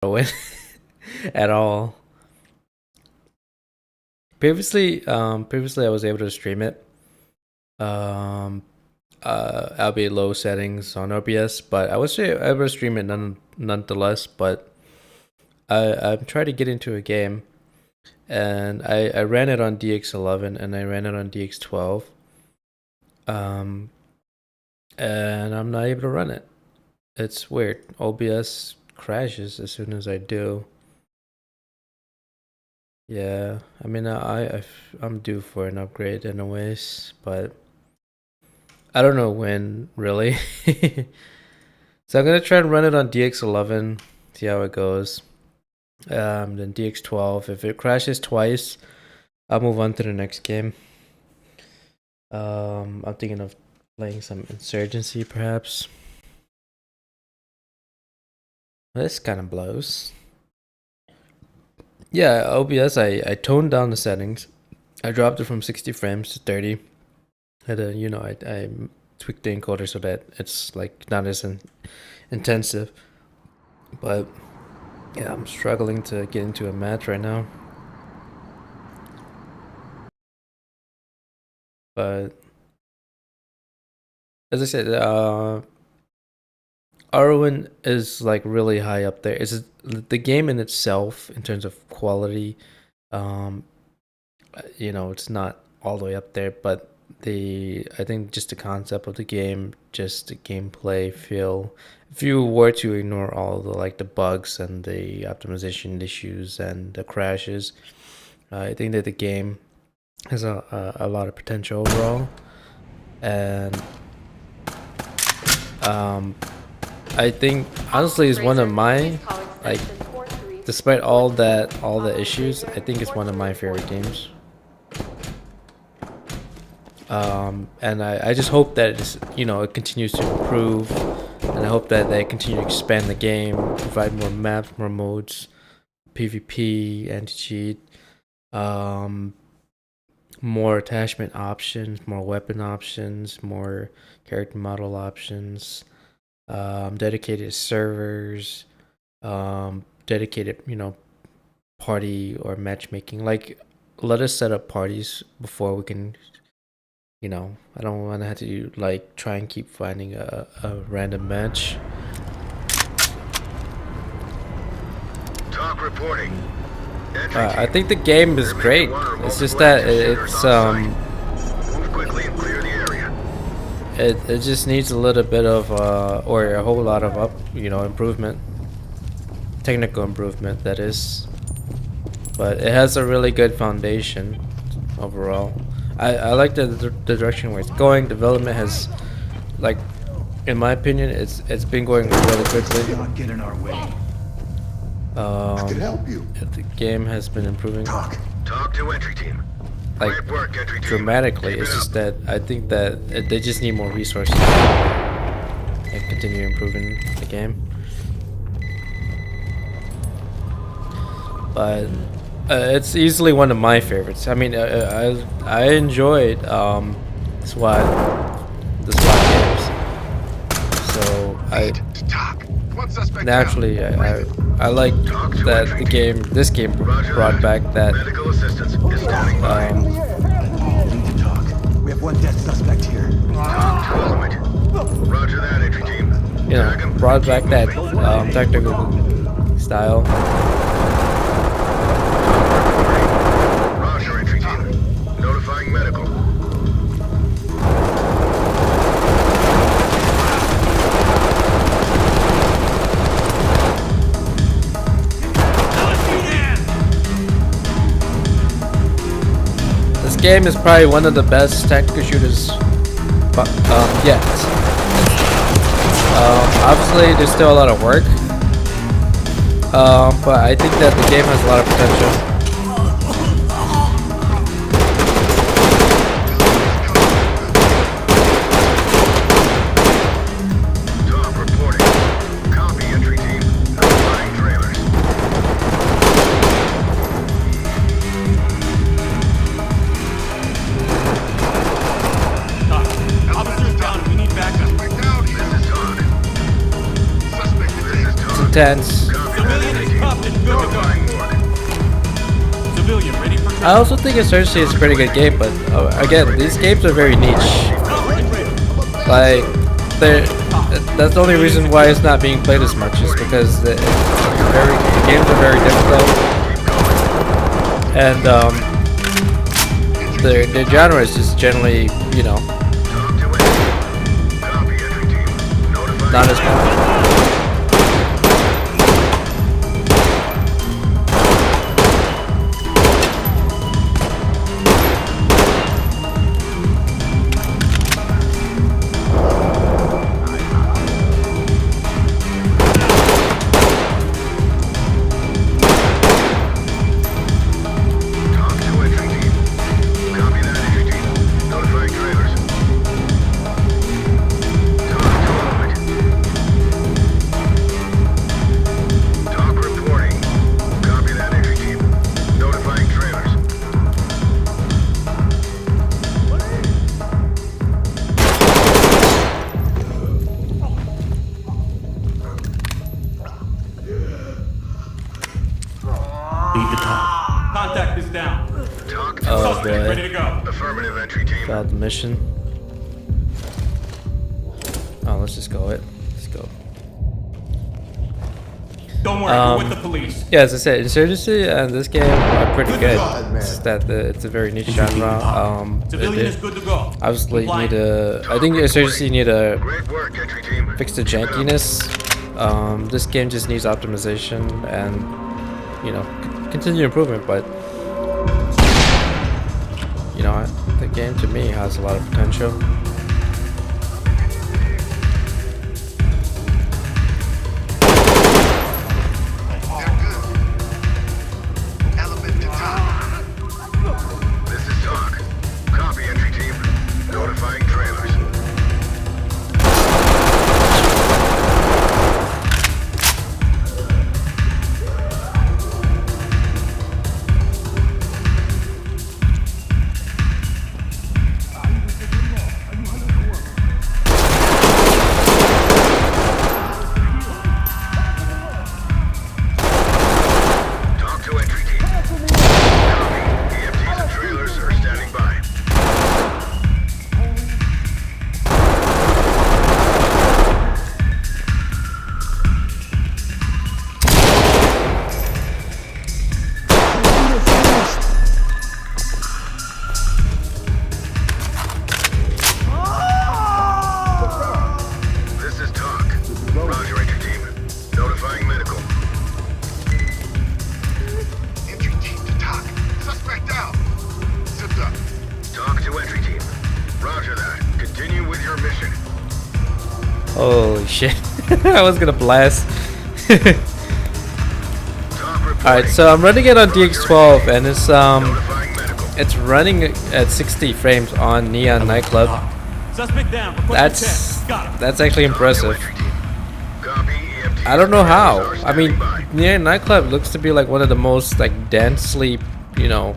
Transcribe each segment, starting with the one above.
win at all. Previously I was able to stream it. Albeit low settings on OBS, but I was able to stream it nonetheless. But I'm trying to get into a game, and I ran it on DX11 and I ran it on DX12. And I'm not able to run it. It's weird. OBS crashes as soon as I do. Yeah, I mean, I'm due for an upgrade anyways, but I don't know when, really. So I'm gonna try and run it on DX11, see how it goes. Then DX12. If it crashes twice, I'll move on to the next game. I'm thinking of playing some Insurgency, perhaps. This kind of blows. Yeah, OBS, I toned down the settings. I dropped it from 60 frames to 30. I tweaked the encoder so that it's like not as intensive. But yeah, I'm struggling to get into a match right now. But as I said, Arwen is like really high up there. It's the game in itself in terms of quality. It's not all the way up there, but I think just the concept of the game, just the gameplay feel. If you were to ignore all the bugs and the optimization issues and the crashes, I think that the game has a lot of potential overall, and I think honestly is one of my, like, despite all the issues, I think it's one of my favorite games. And I just hope that it continues to improve, and I hope that they continue to expand the game, provide more maps, more modes, PvP, anti-cheat, more attachment options, more weapon options, more character model options, dedicated servers, dedicated party or matchmaking. Like, let us set up parties before we can. I don't want to have to try and keep finding a random match. Talk reporting. I think the game is great. It's just that it's Move quickly and clear the area. it just needs a little bit of or a whole lot of improvement, technical improvement, that is. But it has a really good foundation overall. I like the direction where it's going. Development has, in my opinion, it's been going really quickly. Get in our way. I can help you. The game has been improving. Talk to entry team. Great work, entry team. Dramatically. It's just that I think that they just need more resources and continue improving the game. But it's easily one of my favorites. I mean, I enjoyed SWAT games, so naturally I like that this game brought back that. Medical assistance is standing by. We need to talk. We have one dead suspect here. Talk to element. Roger that, entry team. Brought back that technical style. Roger, entry team. Notifying medical. This game is probably one of the best tactical shooters yet. Obviously, there's still a lot of work, but I think that the game has a lot of potential. Talk reporting. Copy, entry team. Notifying trailers. Officers down. We need backup. This is Talk. Suspect, this is Talk. It's intense. Copy that, entry team. I also think Insurgency is a pretty good game, but again, these games are very niche. Like, that's the only reason why it's not being played as much is because the games are very difficult, and the genre is just generally, you know, not as fun. Contact is down. Oh Suspect ready boy. to go. Affirmative entry team. Failed the mission. Oh, let's just go it. Let's go. Don't worry, we're with the police. Yeah, as I said, Insurgency and this game are pretty good. It's just that it's a very niche genre. Civilian is good to go. Obviously, Comply. I think Insurgency need to Great work, entry team. fix the jankiness. This game just needs optimization and, you know, continued improvement. But you know, the game to me has a lot of potential. This is Talk. Copy, entry team. Notifying trailers. Talk to entry team. Copy. EMTs and trailers are standing by. This is Talk. Roger, entry team. Notifying medical. Entry team to Talk. Suspect down. Zipped up. Talk to entry team. Roger that. Continue with your mission. Holy shit. I was gonna blast. Talk reporting. Alright, so I'm running it on DX12 and Notifying medical. it's running at 60 frames on Neon Nightclub. Suspect down. Request That's Got him. that's actually impressive. Entry team. Copy. EMTs I don't know and how. trailers are I mean, standing by. Neon Nightclub looks to be like one of the most like densely, you know.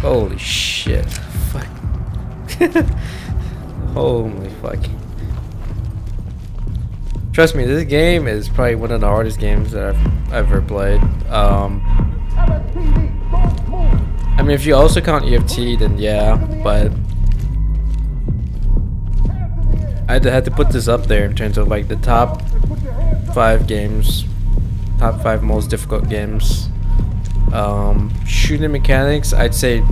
Holy shit! Fuck. Holy fuck. Trust me, this game is probably one of the hardest games that I've ever played. I mean, if you also count EFT, then yeah, but I had to put this up there in terms of like the top 5 games, top 5 most difficult games. Shooting mechanics, I'd say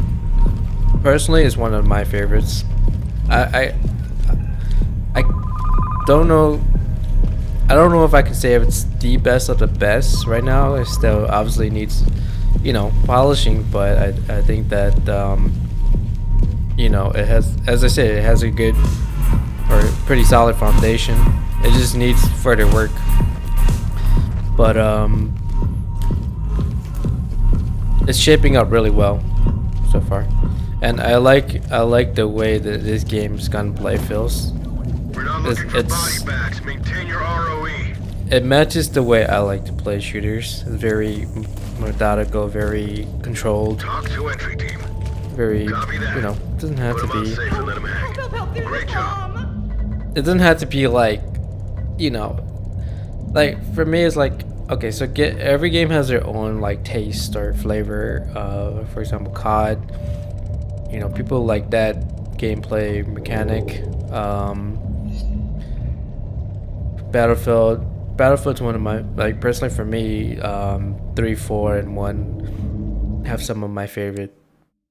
personally is one of my favorites. I don't know. I don't know if I can say if it's the best of the best right now. It still obviously needs, you know, polishing, but I think that you know, it has, as I said, it has a good or pretty solid foundation. It just needs further work. But it's shaping up really well so far, and I like the way that this game's gunplay feels. We're not looking for body bags. Maintain your ROE. It matches the way I like to play shooters. It's very methodical, very controlled, Talk to entry team. very, Copy that. you know, it doesn't have Put to 'em on be, safe and let 'em hang. Great job. it doesn't have to be like, you know, like for me it's like okay, so every game has their own like taste or flavor. For example, COD. You know, people like that gameplay mechanic. Battlefield's one of my, like, personally for me, 3, 4, and 1 have some of my favorite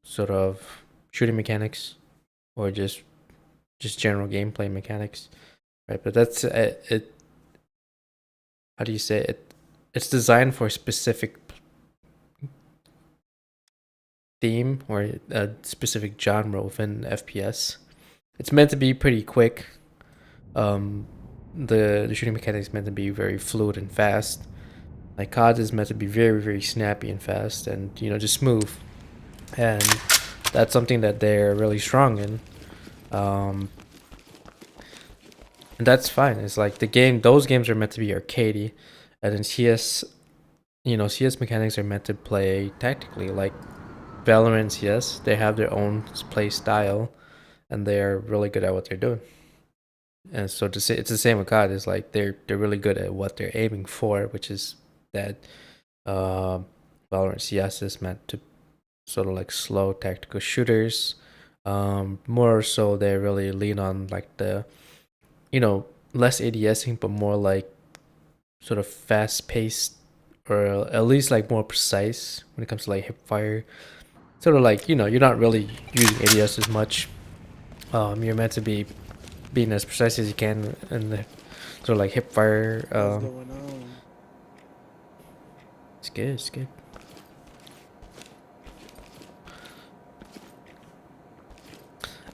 sort of shooting mechanics, or just general gameplay mechanics, right? But that's it. How do you say it? It's designed for a specific theme or a specific genre within FPS. It's meant to be pretty quick. The shooting mechanics is meant to be very fluid and fast. Like COD is meant to be very, very snappy and fast, and just smooth. And that's something that they're really strong in. And that's fine. It's like those games are meant to be arcadey, and then CS, CS mechanics are meant to play tactically. Like Valorant and CS, they have their own play style, and they're really good at what they're doing. And so to say it's the same with COD. It's like they're really good at what they're aiming for, which is that Valorant CS is meant to sort of like slow tactical shooters. More so they really lean on like the less ADSing, but more like sort of fast paced, or at least like more precise when it comes to like hip fire. Sort of like you're not really using ADS as much. You're meant to be being as precise as you can, and sort of like hip fire. What's going on? It's good. It's good.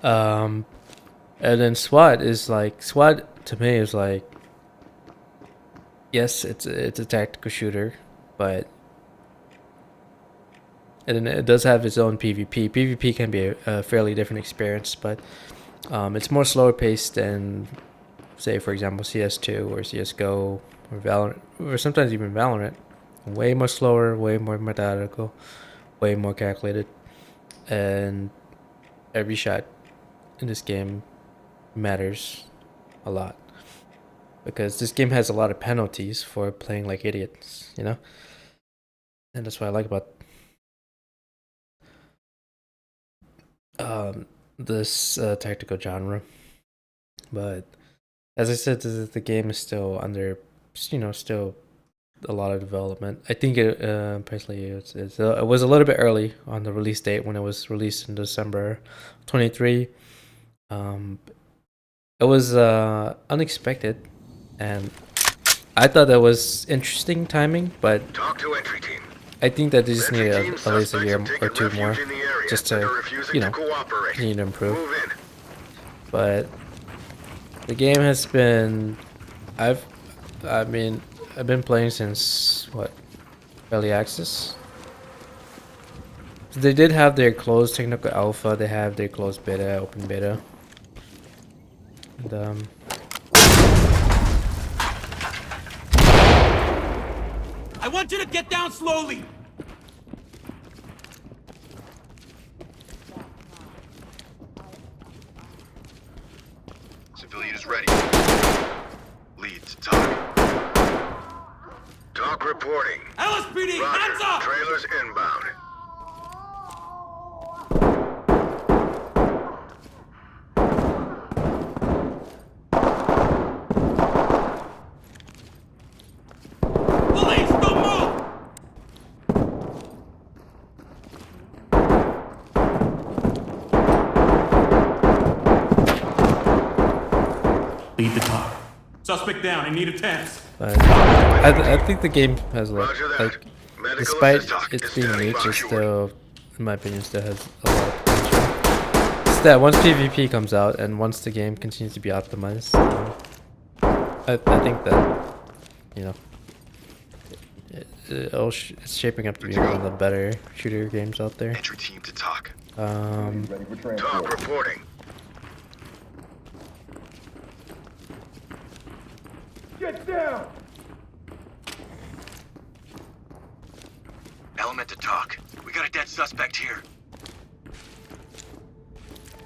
And then SWAT to me is like, yes, it's a tactical shooter, but and then it does have its own PvP. PvP can be a fairly different experience, but it's more slower paced than, say, for example, CS2 or CS:GO or Valorant, or sometimes even Valorant. Way more slower, way more methodical, way more calculated, and every shot in this game matters a lot, because this game has a lot of penalties for playing like idiots, and that's what I like about this tactical genre. But as I said, the game is still under, still a lot of development. I think it personally it was a little bit early on the release date when it was released in December 23. It was unexpected, and I thought that was interesting timing, but Talk to entry team. I think that they just Entry need team, at least a suspects year have or taken two more refuge in the area just and to, are refusing to cooperate. continue to improve. Move in. But the game has been, I've been playing since early access. So they did have their closed technical alpha. They have their closed beta, open beta. And, I want you to get down slowly. Civilian is ready. Lead to talk. Talk reporting. LSPD, hands Roger. up! Trailers inbound. Police, don't move! Lead the talk. Suspect down. I need attendance. but I think the game has Roger that. like, Medical despite assist it's is being standing reached, by. it still, in my opinion, still has a lot of potential. It's that once PvP comes out and once the game continues to be optimized, I think that it's shaping up to be one of the better shooter games out there. Entry team to talk. Ready for transport. Talk reporting. Get down! Element to talk. We got a dead suspect here.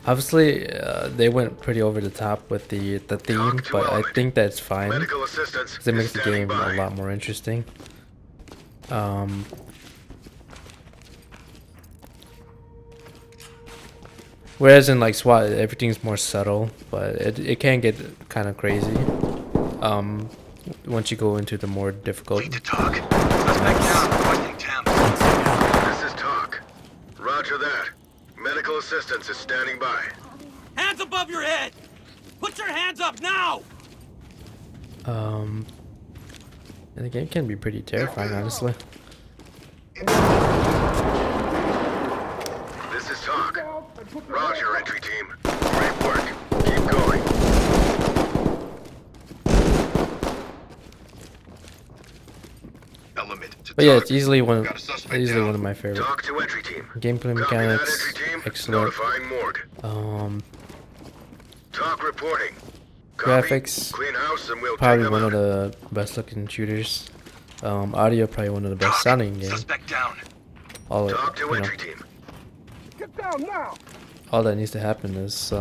Obviously, they went pretty over the top with the theme, Talk to but I element. think that's fine Medical assistance because it is makes the standing game a by. lot more interesting. Whereas in like SWAT, everything's more subtle, but it can get kind of crazy. Once you go into the more difficult. Lead to talk. Suspect down. Requesting temp. This is talk. Roger that. Medical assistance is standing by. Hands above your head! Put your hands up now! And the game can be pretty terrifying, honestly. This is talk. Roger, entry team. Great work. Keep going. Element to But yeah, talk. it's easily one Got a suspect easily down. one of my favorite. Talk to entry team. Gameplay Copy that, mechanics, entry team. excellent. Notifying morgue. Talk reporting. Copy. Graphics, Clean house and we'll probably take one them of out. the best looking shooters. Audio, probably one of the best sounding games. Suspect down. All Talk to you know, entry team. all that needs to happen is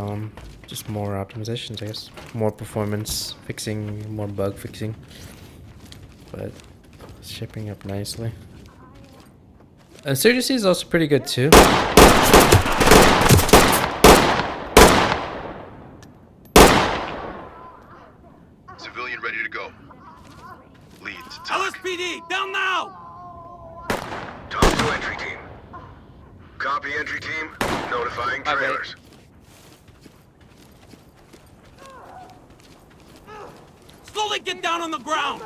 just more optimizations, I guess, more performance fixing, more bug fixing. But it's shaping up nicely. And Insurgency is also pretty good too. Civilian ready to go. Lead to talk. LSPD, down now! Talk to entry team. Copy entry team. Notifying trailers. Slowly get down on the ground!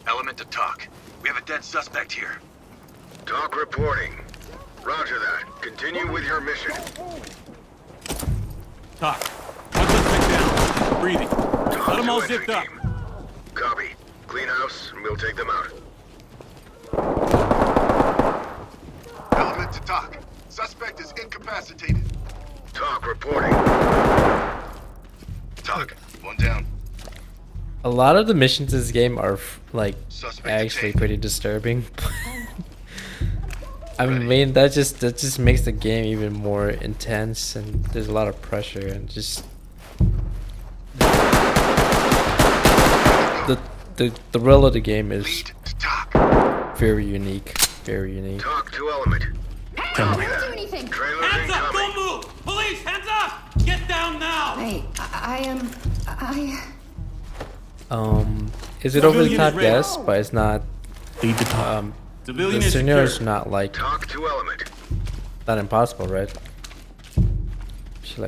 Element to talk. We have a dead suspect here. Talk reporting. Roger that. Continue with your mission. Talk. One suspect down. Breathing. Talk Let them to all entry zipped up. team. Copy. Clean house and we'll take them out. Element to talk. Suspect is incapacitated. Talk reporting. Talk. One down. A lot of the missions in this game are like Suspect actually detained. pretty disturbing. I mean that just makes the game even more intense, and there's a lot of pressure, and just the thrill of the game is Lead to talk. very unique, very unique. Talk to element. Copy do that. anything. Trailers Hands up! incoming. Don't move! Police, hands up! Get down now! Is it over the Civilian top? is ready. Yes, but it's not. Lead to talk. The Civilian is scenario is secure. not like Talk to element. not impossible, right? She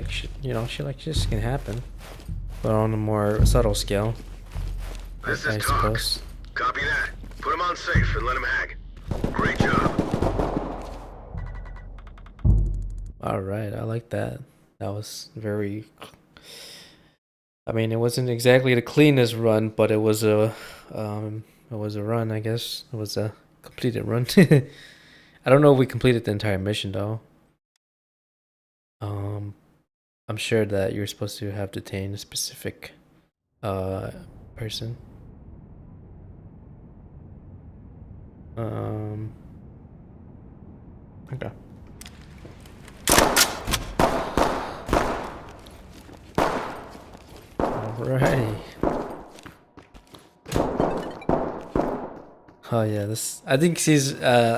just can happen, but on a more subtle scale, This I is talk. suppose. Copy that. Put him on safe and let him hang. Great job. All right, I like that. That was very. I mean, it wasn't exactly the cleanest run, but it was a run, I guess. It was a completed run. I don't know if we completed the entire mission though. I'm sure that you're supposed to have detained a specific person. Okay. Alrighty. Oh yeah, this I think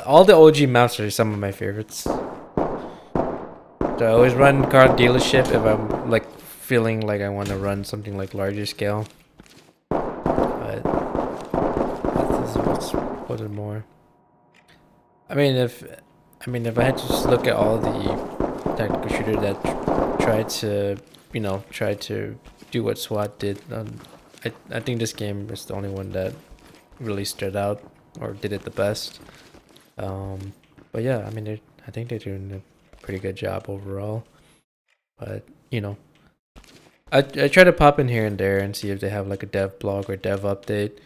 all the OG maps are some of my favorites. So I always run car dealership if I'm like feeling like I want to run something like larger scale. But this is what's more. I mean if I had to just look at all the tactical shooter that tried to do what SWAT did, I think this game is the only one that really stood out or did it the best. But yeah, I mean, I think they're doing a pretty good job overall. But I try to pop in here and there and see if they have like a dev blog or dev update,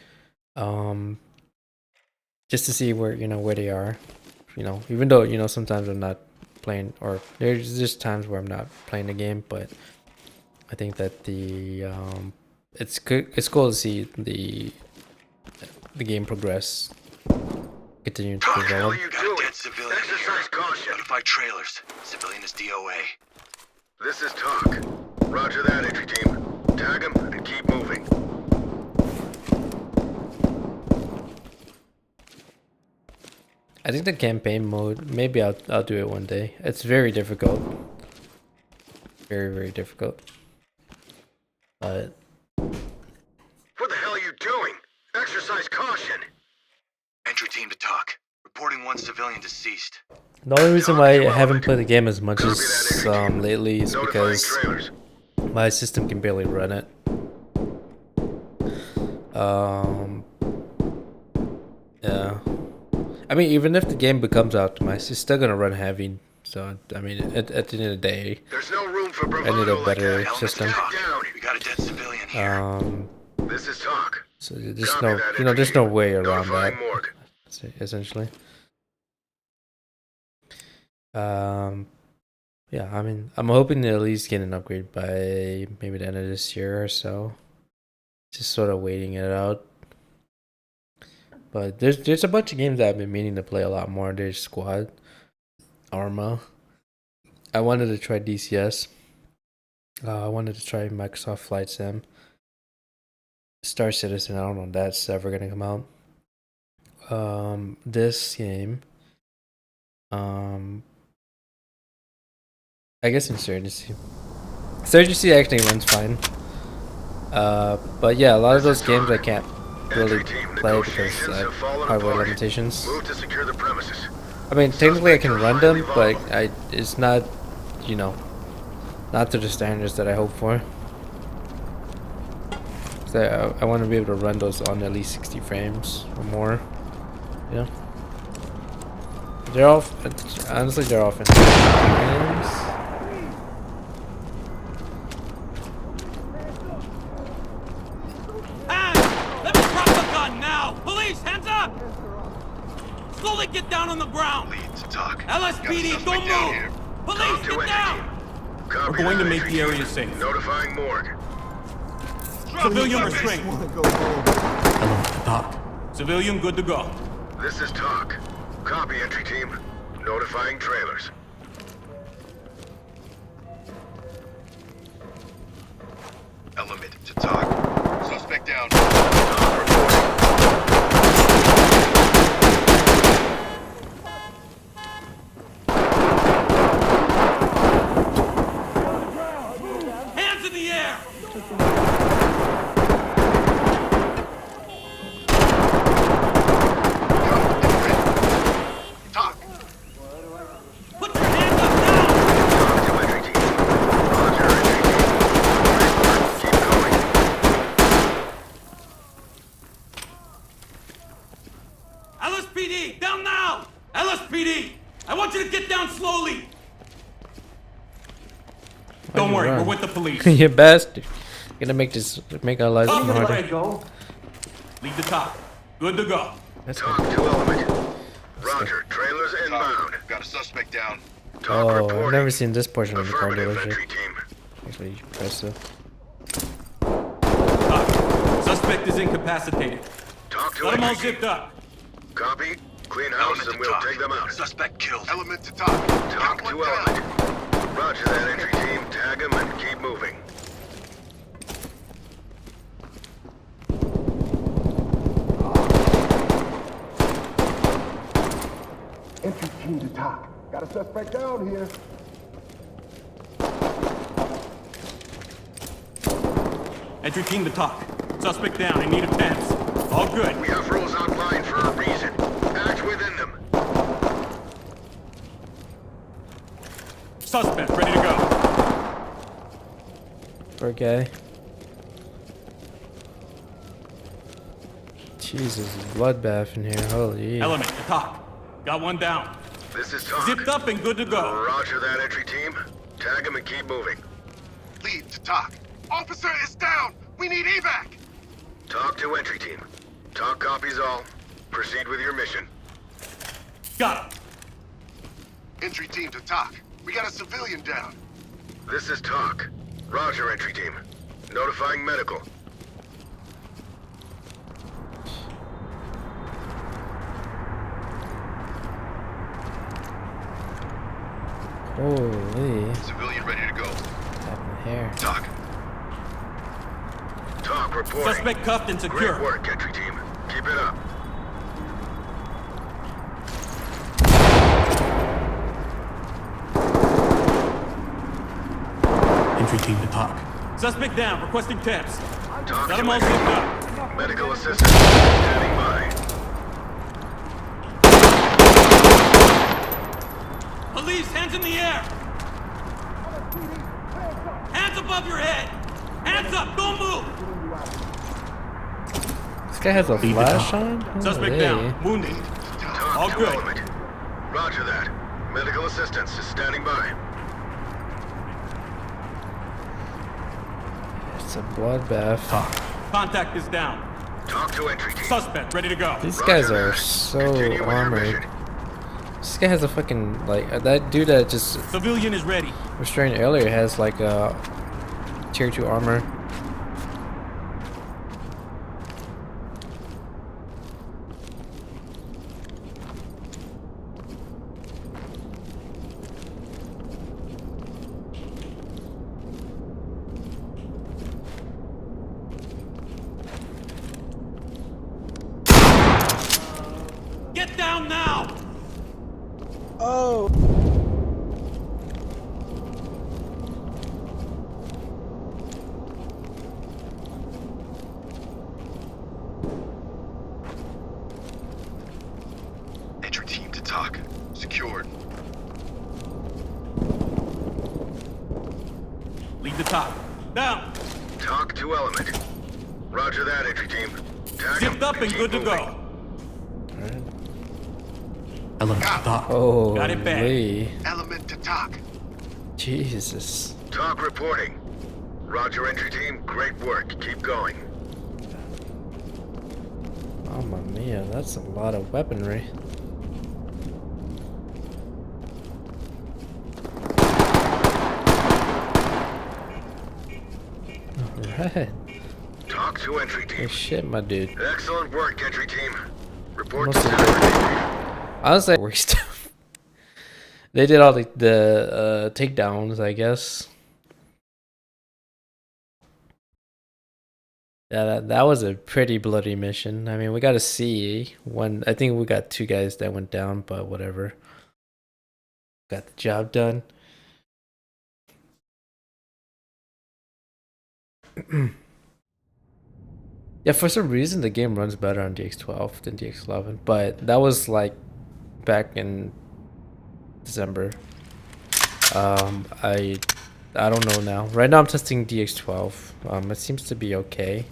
just to see where they are. Even though sometimes I'm not playing, or there's just times where I'm not playing the game, but I think that it's good. It's cool to see the game progress, continue to What the hell develop. are you Got a doing? dead civilian Exercise here. caution. Notify trailers. Civilian is DOA. This is talk. Roger that, entry team. Tag him and keep moving. I think the campaign mode, maybe I'll do it one day. It's very difficult. Very, very difficult. But What the hell are you doing? Exercise caution. Entry team to talk. Reporting one civilian deceased. the only reason why I haven't played the game as much as lately is Notifying because trailers. my system can barely run it. Yeah. I mean, even if the game becomes optimized, it's still gonna run heavy. So I mean, at the end of the day, There's no room for I bravado need a like better that. system. Talk. Down. We got a dead civilian here. This is talk. So there's Copy no, that, there's entry no team. way around that. Notifying morgue. Essentially. Yeah, I mean, I'm hoping to at least get an upgrade by maybe the end of this year or so. Just sort of waiting it out. But there's a bunch of games that I've been meaning to play a lot more. There's Squad, Arma. I wanted to try DCS. I wanted to try Microsoft Flight Sim. Star Citizen, I don't know if that's ever gonna come out. This game. I guess Insurgency. Insurgency actually runs fine. But yeah, a lot of those games I can't really play because of hardware limitations. Move to secure the premises. I mean, technically I can run them, but it's not, you know, not to the standards that I hope for. So I want to be able to run those on at least 60 frames or more. Yeah. They're all, honestly, they're all fantastic games. Let me drop the gun now! Police, hands up! Slowly get down on the ground! Lead to talk. LSPD, Got a don't suspect down move! here. Police, Talk to get entry down! team. Copy We're going that, to make entry the area team. safe. Notifying morgue. Civilian restraint. Talk. Civilian good to go. This is talk. Copy, entry team. Notifying trailers. Element to talk. Suspect down. Talk reporting. Hands in the air! Talk. Put your hands up now! Talk to entry team. Roger, entry team. Keep going. LSPD, down now! LSPD, I want you to get down slowly! Don't you worry, run? we're with the police. You bastard. Gonna make our lives Up even and harder. go. Lead the talk. Good to go. That's Talk good. to element. Roger, trailers inbound. Talk. Got a suspect down. Talk Oh, I've reporting. never seen this portion of the car Affirmative, dealership. entry team. Actually, impressive. Talk. Suspect is incapacitated. Talk to Got them all entry team. zipped up. Copy. Clean house Element and to we'll talk. take them out. Suspect killed. Element to talk. Talk to element. Roger that, entry team. Tag him and keep moving. Entry team to talk. Got a suspect down here. Entry team to talk. Suspect down. I need a fence. All good. We have rules outlined for a reason. Act within them. Suspect ready to go. Poor guy. Jesus, bloodbath in here. Holy. Element to talk. Got one down. This is talk. Zipped up and good to go. Roger that, entry team. Tag him and keep moving. Lead to talk. Officer is down. We need evac. Talk to entry team. Talk copies all. Proceed with your mission. Got him. Entry team to TOC. We got a civilian down. This is TOC. Roger, entry team. Notifying medical. Holy. Civilian ready to go. Happened here. TOC. TOC reporting. Suspect cuffed and Great secure. work, entry team. Keep it up. Entry team to TOC. Suspect down, requesting tips. TOC Got to him all entry zipped team. up. Medical assistance standing by. Police, hands in the air! Hands above your head! Hands up, don't move! This guy has a Lead the flash top. on? Suspect Holy. down, wounded. TOC All to good. element. Roger that. Medical assistance is standing by. It's a bloodbath. TOC. Contact is down. TOC to entry team. Suspect, ready to go. These Roger guys are that. so Continue with your armored. mission. This guy has a fucking, like, that dude that just Civilian is ready. restrained earlier has like a tier 2 armor. Get down now! Entry team to TOC. Secured. Lead the top. Down! TOC to element. Roger that, entry team. Tag Zipped him. up and Keep good to moving. go. Element to TOC. Oh, Got it back. Element to TOC. Jesus. TOC reporting. Roger, entry team. Great work. Keep going. Mamma mia, that's a lot of weaponry. Alright. TOC to entry team. Good shit, my dude. Excellent work, entry team. Report to Most of center. Honestly, work stuff. They did all the takedowns, I guess. Yeah, that was a pretty bloody mission. I mean, we got a C. One, I think we got 2 guys that went down, but whatever. Got the job done. Yeah, for some reason the game runs better on DX12 than DX11, but that was like back in December. I don't know now. Right now I'm testing DX12. It seems to be okay.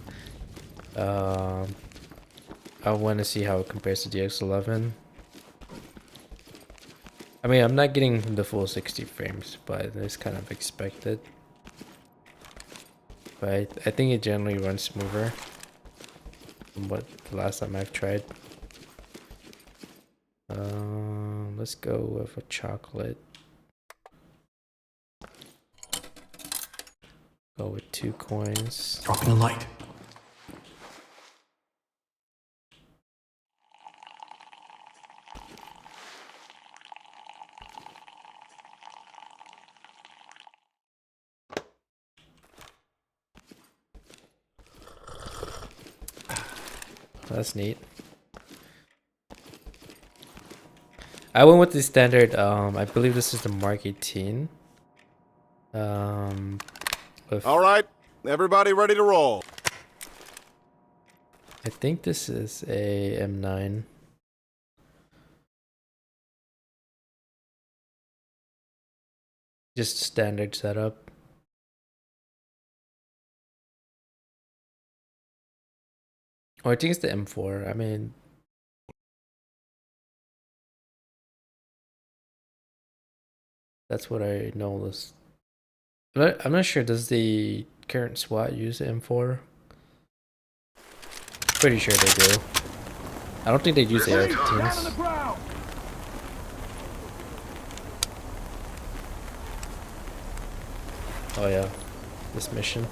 I want to see how it compares to DX11. I mean, I'm not getting the full 60 frames, but it's kind of expected. But I think it generally runs smoother from what the last time I've tried. Let's go with a chocolate. Go with 2 coins. Dropping a light. That's neat. I went with the standard, I believe this is the Mark 18. With, All right, everybody ready to roll. I think this is a M9. Just standard setup. Or I think it's the M4. I mean, that's what I know. This. I'm not sure. Does the current SWAT use the M4? Pretty sure they do. I don't think they use the This is AR-15s. Oh yeah, this mission.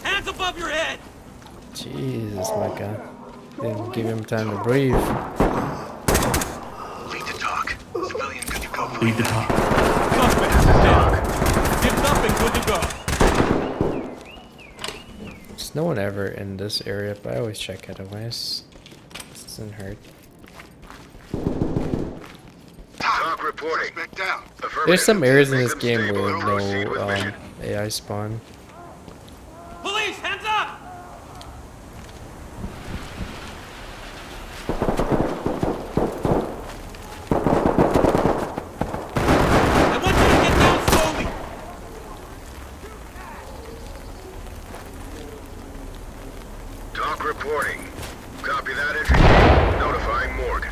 Hands above your head! Jesus, my God. Didn't give him time to breathe. Lead to talk. Civilian, good to go. Lead the talk. Suspect is dead. Zipped up and good to go. There's no one ever in this area, but I always check anyways. This doesn't hurt. Talk reporting. Suspect down. There's some areas in this Make them game stable where and proceed with no mission. AI spawn. Police, hands up! I want you to get down slowly! Talk reporting. Copy that entry. Notifying morgue.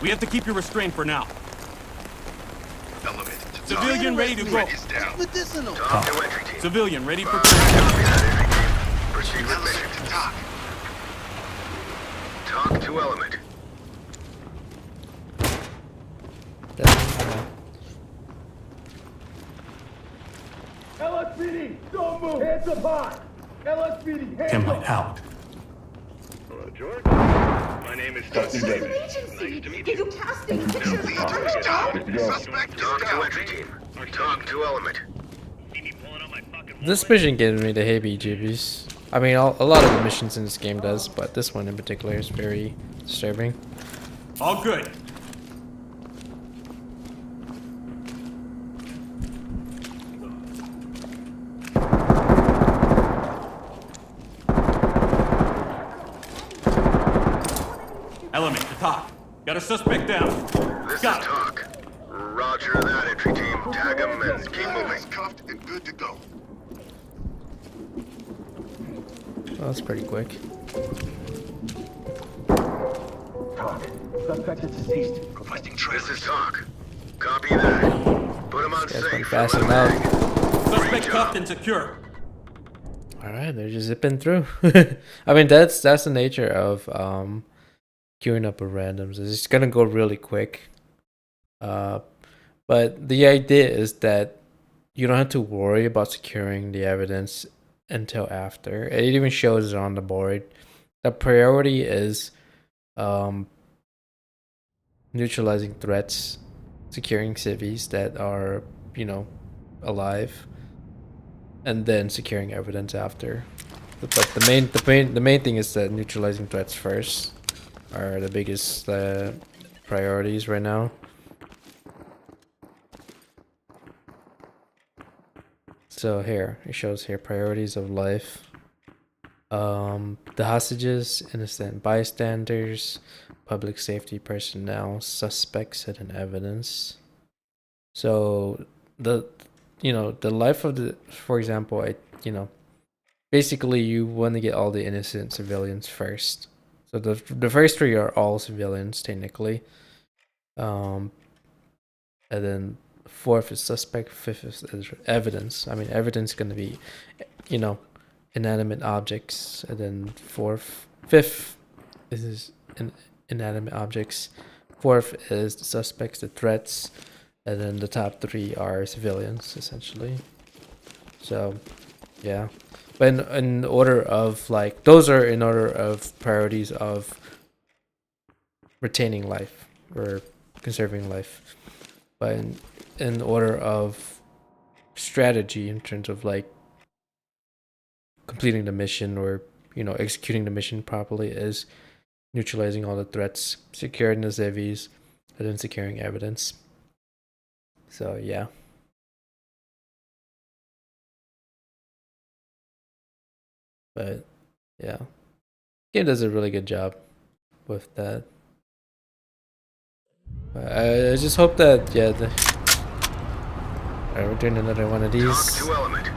We have to keep you restrained for now. Element to talk. Civilian ready to go. Is down. Talk to entry team. Civilian ready for Copy training. that entry team. Proceed with mission. Element to talk. Talk to element. LSPD, don't move! Hands up high! LSPD, hands Chem up! light out. Hello, George. My name is This is Dr. an Davis. emergency. Nice to meet Did you. you casting pictures Lead of to talk. her? Suspect is Talk to down. entry team. Talk to element. This mission gives me the heebie-jeebies. I mean, a lot of the missions in this game does, but this one in particular is very disturbing. All good. Element to talk. Got a suspect down. This Got is it. talk. Roger that entry team. Tag him and keep moving. Cuffed and good to go. Well, that's pretty quick. Talk. Suspect is deceased. Requesting This trailers. is talk. Copy that. Put him on That's pretty safe. fast Let him enough. hang. Suspect Great job. cuffed and secure. Alright, they're just zipping through. I mean, that's the nature of queuing up with randoms. It's just gonna go really quick. But the idea is that you don't have to worry about securing the evidence until after. It even shows it on the board. The priority is neutralizing threats, securing civvies that are, alive, and then securing evidence after. But the main thing is that neutralizing threats first are the biggest priorities right now. So here it shows here priorities of life. The hostages, innocent bystanders, public safety personnel, suspects, and evidence. So the life of the, for example, basically you want to get all the innocent civilians first. So the first three are all civilians technically. And then fourth is suspect, fifth is evidence. I mean, evidence is going to be, inanimate objects, and then fifth is inanimate objects. Fourth is the suspects, the threats, and then the top three are civilians essentially. So, yeah, but in order of those are in order of priorities of retaining life or conserving life, but in order of strategy in terms of completing the mission or executing the mission properly is neutralizing all the threats, securing the civvies, and then securing evidence. So yeah. But yeah, game does a really good job with that. I just hope that alright, we're doing another one of Talk these. to element.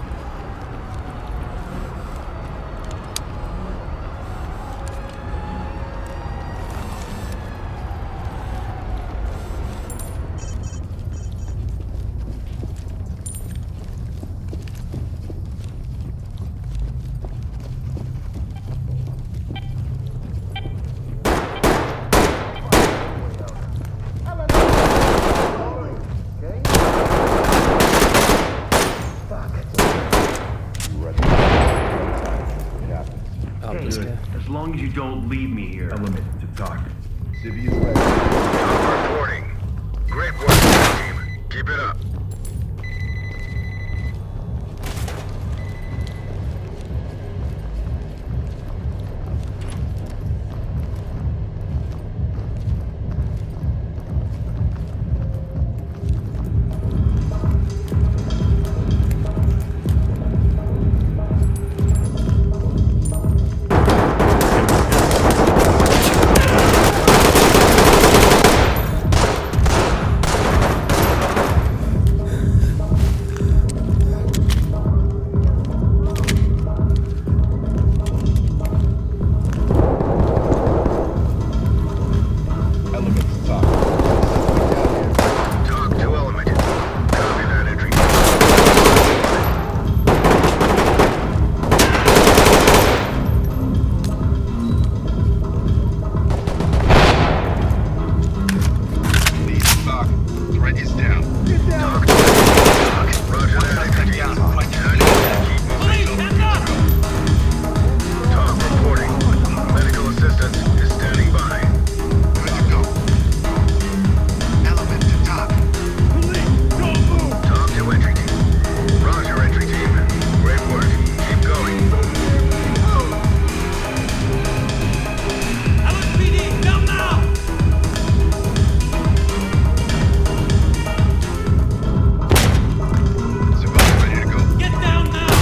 long as you don't leave me here. Element to talk. Civilian ready. Talk reporting. Great work, team. Keep it up. Element to talk. Talk to element. Copy that entry. Lead to talk. Threat is down. Talk to element. Roger that entry team. Down. Keep Police, moving. hands up! Talk reporting. Medical assistance is standing by. Good to go. Element to talk. Talk to entry team. Roger, entry team. Great work. Keep going. LSPD, down now! Civilian ready to go. Get down now!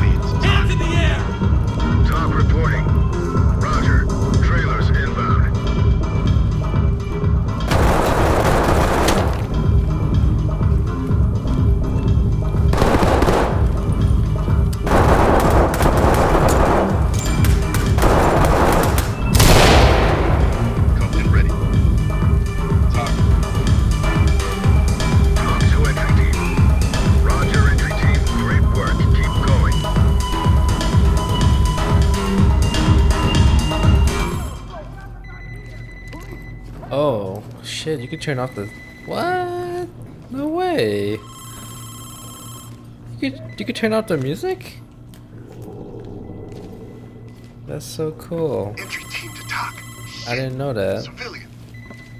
Lead to talk. Hands in the air! Talk reporting. Roger. Trailers inbound. Compton ready. Talk. Talk to entry team. Roger, entry team. Great work. Keep going. Oh shit! You can turn off the what? No way. You could turn off the music. That's so cool. Entry team to talk. I didn't know that. Civilian.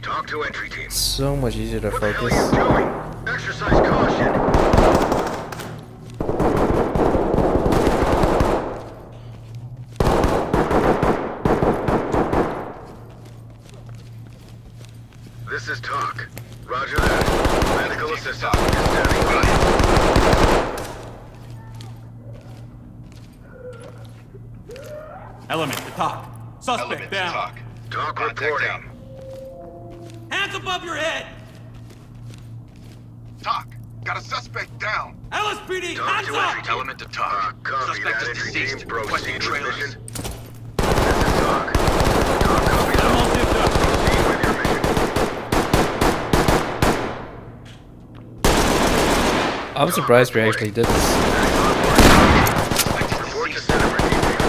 Talk to entry team. So much easier to What the hell are focus. you doing? Exercise caution. This is talk. Roger that. Medical assistance is standing by. Element to talk. Suspect Element to down. talk. Talk Contact reporting. down. Hands above your head! Talk. Got a suspect down. LSPD, Talk hands to up! entry team. Element to talk. Copy Suspect that is entry deceased. team. Requesting Proceed with trailers. mission. This is talk. Talk, copy I'm all that. zipped up. Proceed with your mission. I'm surprised we actually did this. Report to center for detail.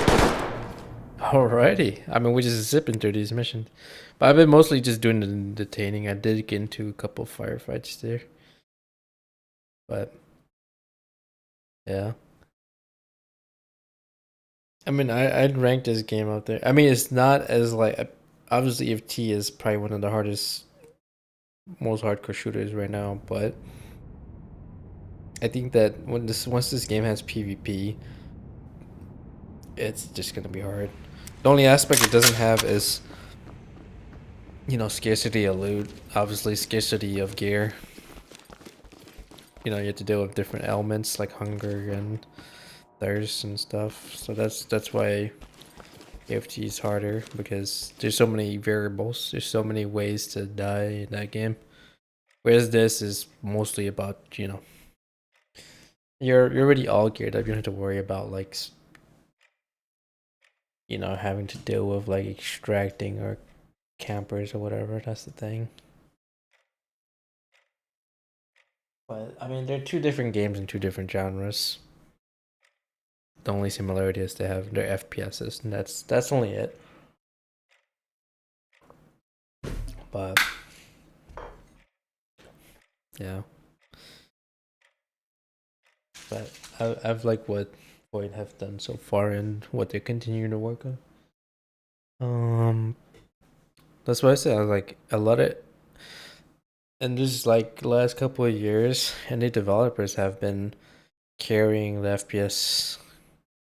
Alrighty. I mean, we're just zipping through these missions. But I've been mostly just doing the detaining. I did get into a couple firefights there. But, yeah. I mean, I'd rank this game up there. I mean, it's not as like... Obviously, FT is probably one of the hardest, most hardcore shooters right now. But I think that once this game has PvP, it's just going to be hard. The only aspect it doesn't have is, you know, scarcity of loot. Obviously, scarcity of gear. You know, you have to deal with different elements like hunger and thirst and stuff. So that's why AFT is harder, because there's so many variables. There's so many ways to die in that game. Whereas this is mostly about, you know, you're already all geared up. You don't have to worry about like, you know, having to deal with like extracting or campers or whatever. That's the thing. But I mean, they're two different games in two different genres. The only similarity is they have their FPSs, and that's only it. But yeah, but I've liked what Void have done so far and what they're continuing to work on. That's what I said. I was like, a lot of, and this like last couple of years, any developers have been carrying the FPS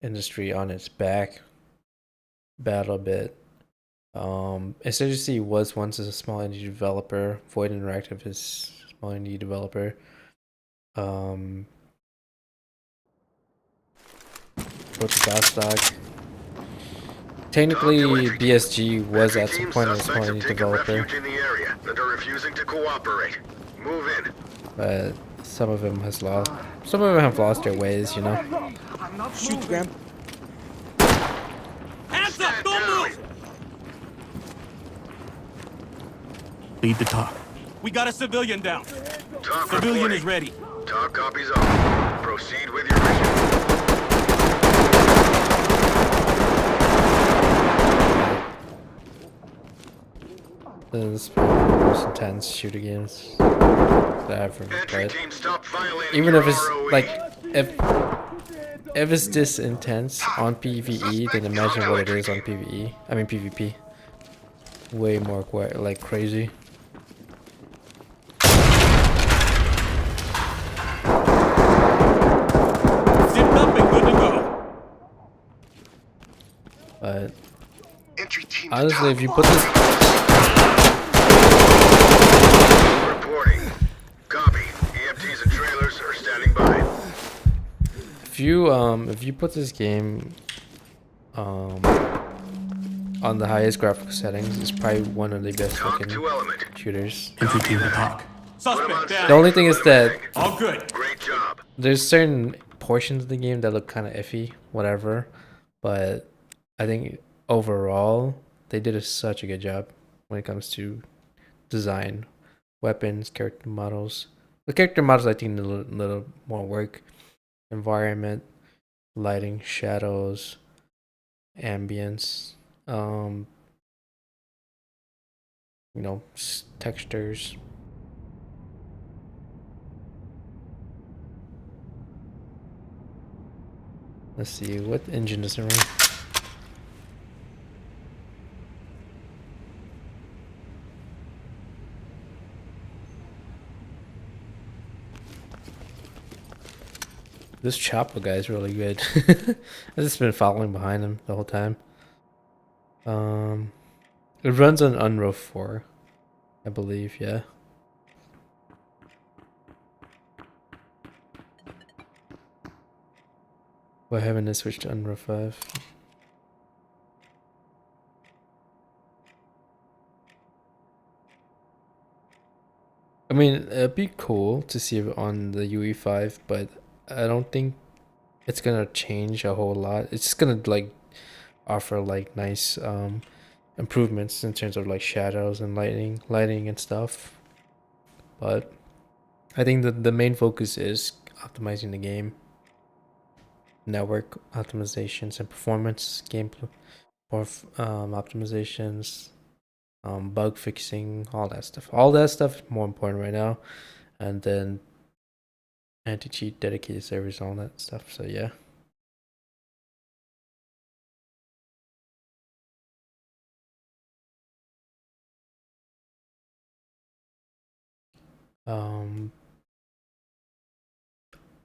industry on its back, battle bit. SWC was once a small indie developer. Void Interactive is a small indie developer. What's Godstock? Technically, BSG was at some point a small indie developer, Refuge in the area and are refusing to cooperate. Move in. but some of them has lost. Some of them have lost their ways, you know. Shoot, Graham. Hands up! Don't move! Lead the talk. We got a civilian down. Talk Civilian reporting. is ready. Talk copies all. Proceed with your mission. This is one of the most intense shooter games that I've ever Entry played. team, stop violating Even your if it's ROE. like if it's this intense on PvE, then imagine what it is on PvE. I mean PvP. Way more like crazy. Zipped up and good to go. But Entry team to honestly, talk. if you put this, Reporting. Copy. EMTs and trailers are standing by. if you put this game on the highest graphical settings, it's probably one of the best Talk looking to element. shooters. Entry team to talk. Suspect The down. only thing is that All good. Great job. there's certain portions of the game that look kind of iffy, whatever, but I think overall they did such a good job when it comes to design, weapons, character models. The character models I think need a little more work. Environment, lighting, shadows, ambience, textures. Let's see, what engine does it run? This Chopper guy is really good. I've just been following behind him the whole time. It runs on Unreal 4, I believe, yeah. Why haven't I switched to Unreal 5? I mean, it'd be cool to see it on the UE5, but I don't think it's gonna change a whole lot. It's just gonna like offer like nice improvements in terms of like shadows and lighting and stuff. But I think that the main focus is optimizing the game, network optimizations and performance gameplay, or optimizations, bug fixing, all that stuff. All that stuff is more important right now, and then anti-cheat, dedicated servers, all that stuff. So yeah.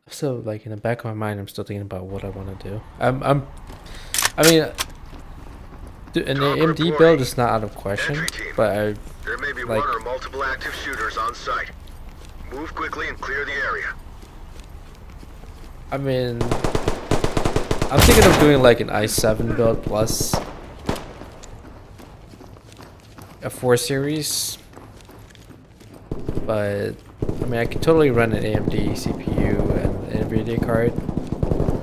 So like in the back of my mind, I'm still thinking about what I want to do. I mean, an AMD build is not out of question, but There may be like, one or multiple active shooters on site. Move quickly and clear the area. I mean, I'm thinking of doing like an i7 build plus a 4 series, but I mean I could totally run an AMD CPU and an NVIDIA card,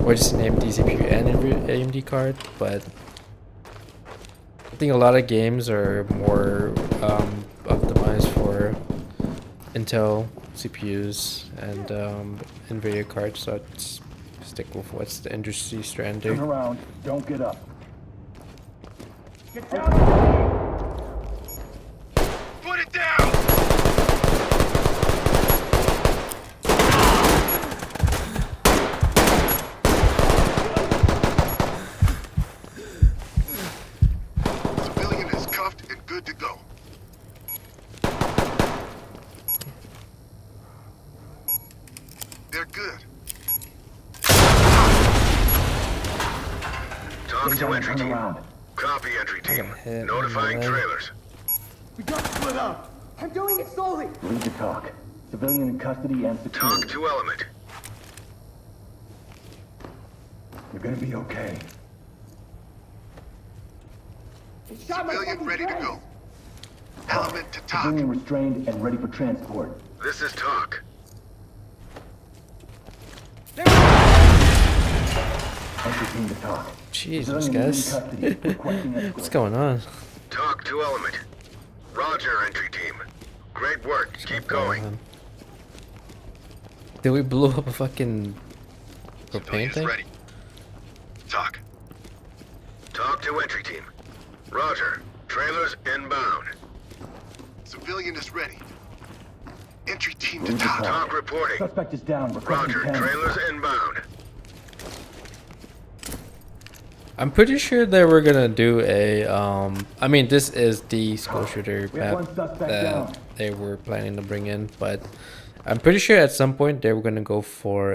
or just an AMD CPU and AMD card. But I think a lot of games are more optimized for Intel CPUs and NVIDIA cards, so it's stick with what's the industry Turn standard. around. Don't get up. Put it down! good to go. They're good. Talk to entry Turn team. around. Copy entry team. hit Notifying my leg. trailers. We got to split up. I'm doing it slowly. Lead to talk. Civilian in custody and security. Talk to element. You're gonna be okay. He shot my Civilian fucking ready to friend. go. Element to talk. Civilian restrained and ready for transport. This is talk. Entry team to talk. Jesus, Civilian in guys. custody. Requesting What's escort. going on? Talk to element. Roger, entry team. Great work. Keep going. Did we blow up a fucking propane Civilian is thing? ready. Talk. Talk to entry team. Roger. Trailers inbound. Civilian is ready. Entry team to Lead to talk. Talk reporting. Suspect is down. Requesting Roger. 10. Trailers inbound. I'm pretty sure they were gonna do a I mean, this is the school shooter We have one map suspect that down. they were planning to bring in, but I'm pretty sure at some point they were gonna go for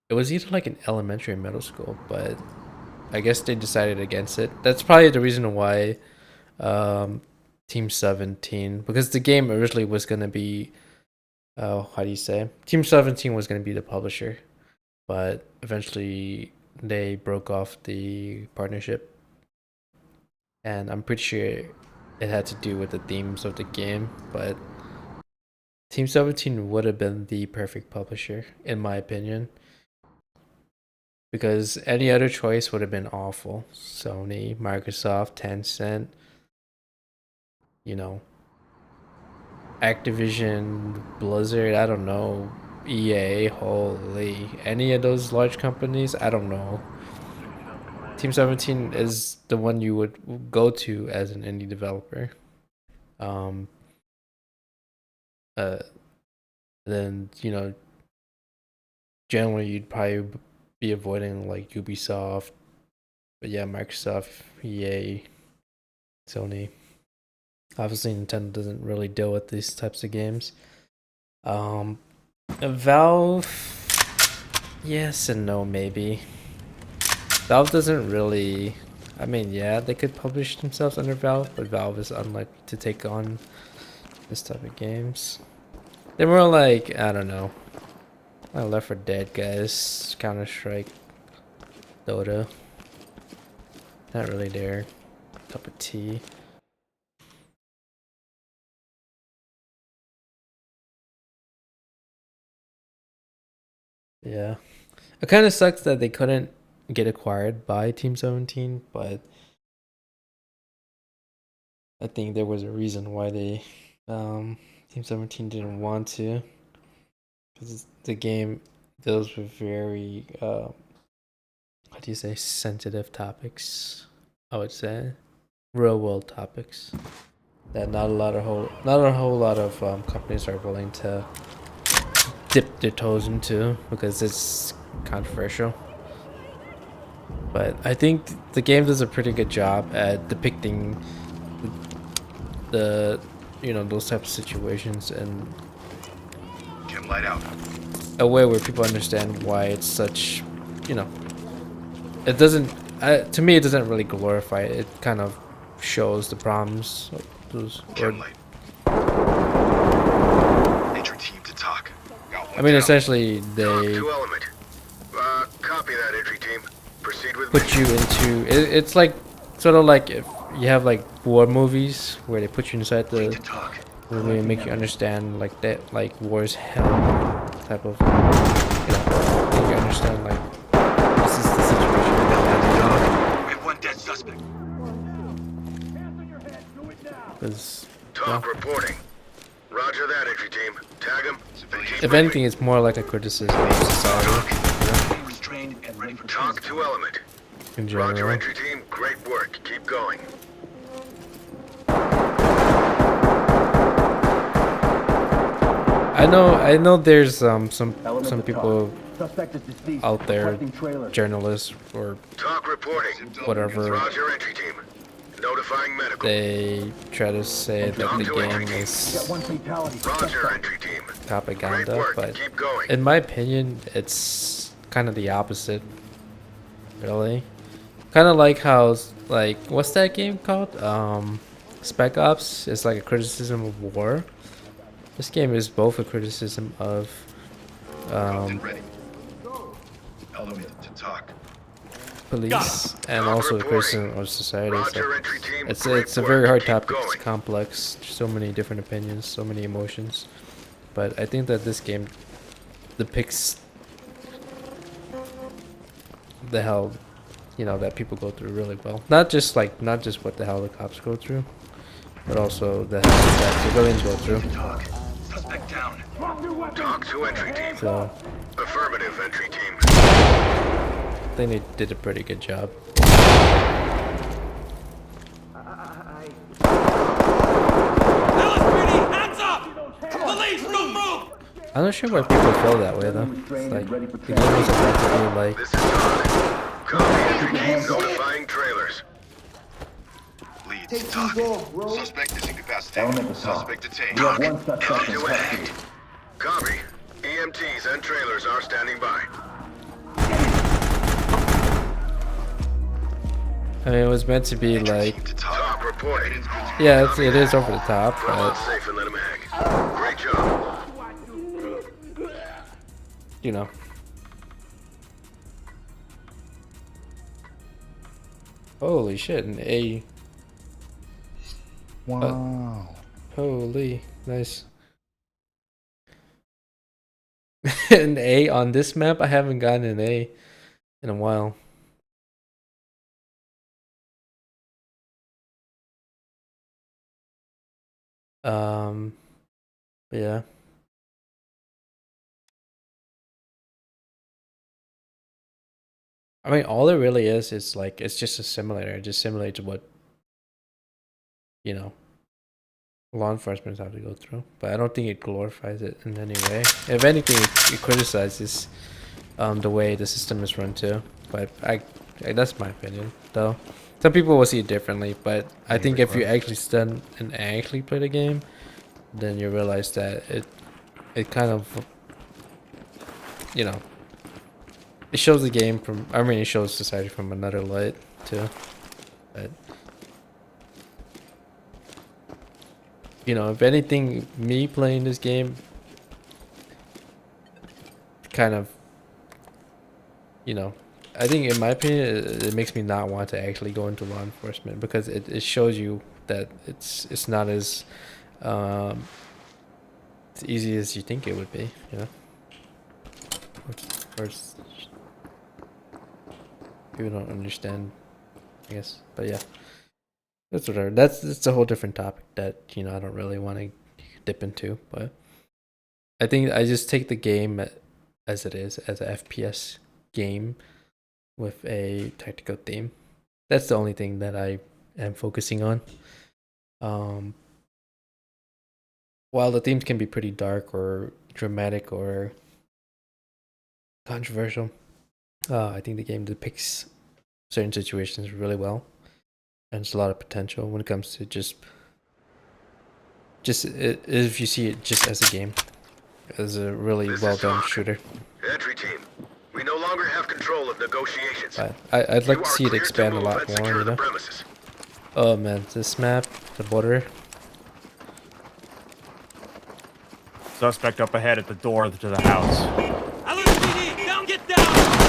it was either like an elementary or middle school, but I guess they decided against it. That's probably the reason why Team 17, because the game originally was gonna be how do you say? Team 17 was gonna be the publisher, but eventually they broke off the partnership, and I'm pretty sure it had to do with the themes of the game. But Team 17 would have been the perfect publisher, in my opinion, because any other choice would have been awful. Sony, Microsoft, Tencent, you know, Activision, Blizzard, I don't know, EA, holy, any of those large companies, I don't know. Team 17 is the one you would go to as an indie developer. Then, you know, generally you'd probably be avoiding like Ubisoft, but yeah, Microsoft, EA, Sony. Obviously, Nintendo doesn't really deal with these types of games. Valve, yes and no, maybe. Valve doesn't really. I mean, yeah, they could publish themselves under Valve, but Valve is unlikely to take on this type of games. They're more like, I don't know, Left 4 Dead guys, Counter-Strike, Dota. Not really their cup of tea. Yeah. It kind of sucks that they couldn't get acquired by Team 17, but I think there was a reason why they Team 17 didn't want to, because the game deals with very how do you say, sensitive topics, I would say, real world topics that not a whole lot of companies are willing to dip their toes into because it's controversial. But I think the game does a pretty good job at depicting the you know, those types of situations in Jim, light out. a way where people understand why it's such, you know, it doesn't to me it doesn't really glorify it. It kind of shows the problems of those, Jim, light. Entry team to talk. Got one I mean, down. essentially Talk they to element. Copy that, entry team. Proceed with put you into it's like sort of like if you have like war movies where they put you inside the to talk. movie and make you understand like that, like war's hell type of, you know, make you understand like this is the situation We have one dead suspect. because Talk reporting. Roger that, entry team. Tag him. if anything it's more like a criticism of society Restrained and ready for Talk to element. in Roger, general. entry team. Great work. Keep going. I know there's some people Suspect is deceased. out there, Requesting trailer. journalists or Talk reporting. whatever, Roger, entry team. Notifying medical. they try to say that the game is One fatality. Roger, entry team. propaganda, Great work. but Keep going. in my opinion, it's kind of the opposite. Really, kind of like how like what's that game called? Spec Ops is like a criticism of war. This game is both a criticism of Ready. Element to talk. police and Talk also a reporting. criticism of society. So Roger, entry team. it's Great it's a work. very hard Keep topic. It's going. complex. So many different opinions, so many emotions. But I think that this game depicts the hell, you know, that people go through really well. Not just what the hell the cops go through, but also the hell that civilians go through. Talk. Suspect down. Talk to entry team. So Affirmative, entry team. I think they did a pretty good job. LSPD, hands up! Police, don't move! I'm not sure why people feel that way though. It's like the game was meant to be like This is Todd. Copy, entry team. Notifying trailers. Leads. Talk. Suspect is incapacitated. Element to talk. Suspect detained. We have Talk. one suspect Talk in to custody. entry. Copy. EMTs and trailers are standing by. I mean, it was meant to be Entry like team to talk. Talk reporting. yeah, it is over the top, Run on but safe and let him hang. Great job. you know. Holy shit, an A. Wow. Holy, nice. An A on this map? I haven't gotten an A in a while. Yeah. I mean, all it really is like, it's just a simulator. It just simulates what, you know, law enforcement have to go through. But I don't think it glorifies it in any way. If anything, it criticizes the way the system is run too. But that's my opinion, though. Some people will see it differently, but I think if you actually stand and actually play the game, then you realize that it kind of, you know, it shows the game from, I mean, it shows society from another light too. But you know, if anything, me playing this game kind of, you know, I think in my opinion it makes me not want to actually go into law enforcement, because it shows you that it's not as as easy as you think it would be, you know. Or people don't understand, I guess. But yeah, that's whatever. That's a whole different topic that, you know, I don't really want to dip into. But I think I just take the game as it is, as a FPS game with a tactical theme. That's the only thing that I am focusing on. While the themes can be pretty dark or dramatic or controversial, I think the game depicts certain situations really well, and there's a lot of potential when it comes to just if you see it just as a game, as a really This is well done Talk. shooter. Entry team. We no longer have control of negotiations. I'd like You to are see it cleared expand a move lot and more, secure you the know. premises. Oh man, this map, the border. Suspect up ahead at the door to the house. LSPD, down, get down!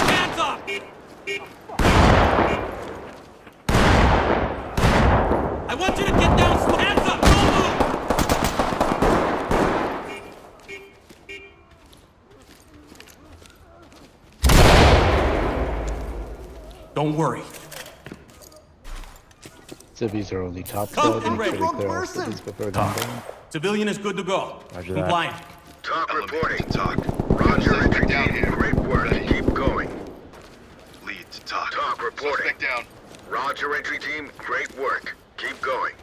Hands up! I want you to get down, hands up, don't move! Don't worry. Civvies are only top Come side. and Make sure ready. to clear all civvies before landing. Civilian is good to go. Roger that. Compliant. Talk Element reporting. to talk. Roger, Suspect entry down team. here. Great work. Ready. Keep going. Lead to talk. Talk reporting. Suspect down. Roger, entry team. Great work. Keep going.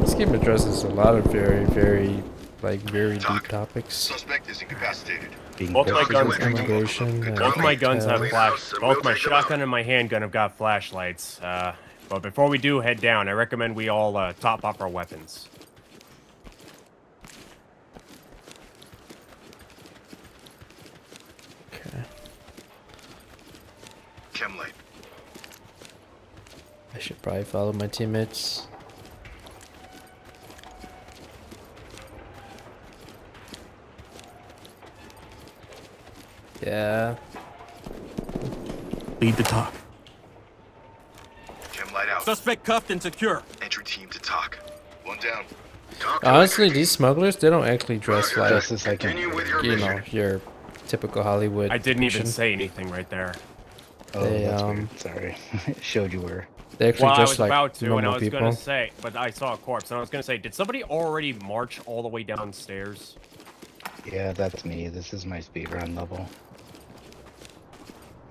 This game addresses a lot of very, very like very Talk. deep topics. Suspect is incapacitated. Being Both my forced guns- to- Immigration. Both my guns have cartel. flash. and Both we'll my take 'em out. shotgun and my handgun have got flashlights. But before we do head down, I recommend we all top up our weapons. Okay. Chem light. I should probably follow my teammates. Yeah. Lead the talk. Chem light out. Suspect cuffed and secure. Entry team to talk. One down. Talk to Honestly, entry these smugglers, they don't actually dress like, Just a second. Continue with your you mission. know, your typical Hollywood. I didn't even action. say anything right there. Oh, They, that's um, weird. Sorry. It showed you were. They actually Well, I dress was like about to, and I normal was people. gonna say, but I saw a corpse, and I was gonna say, did somebody already march all the way downstairs? Yeah, that's me. This is my speed run level.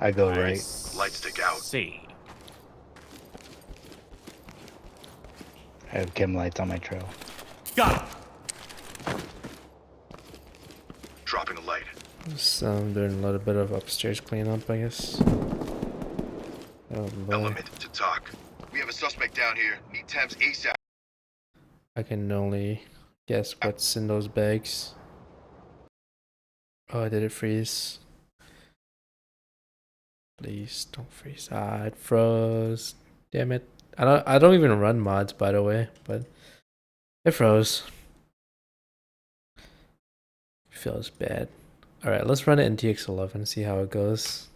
I go right. Lights stick out. See. I have chem lights on my trail. Got him. Dropping a light. So I'm doing a little bit of upstairs cleanup, I guess. Oh boy. Element to talk. We have a suspect down here. Need Thames ASAP. I can only guess what's in those bags. Oh, did it freeze? Please don't freeze. Ah, it froze. Damn it. I don't even run mods, by the way, but it froze. Feels bad. Alright, let's run it in DX11 and see how it goes.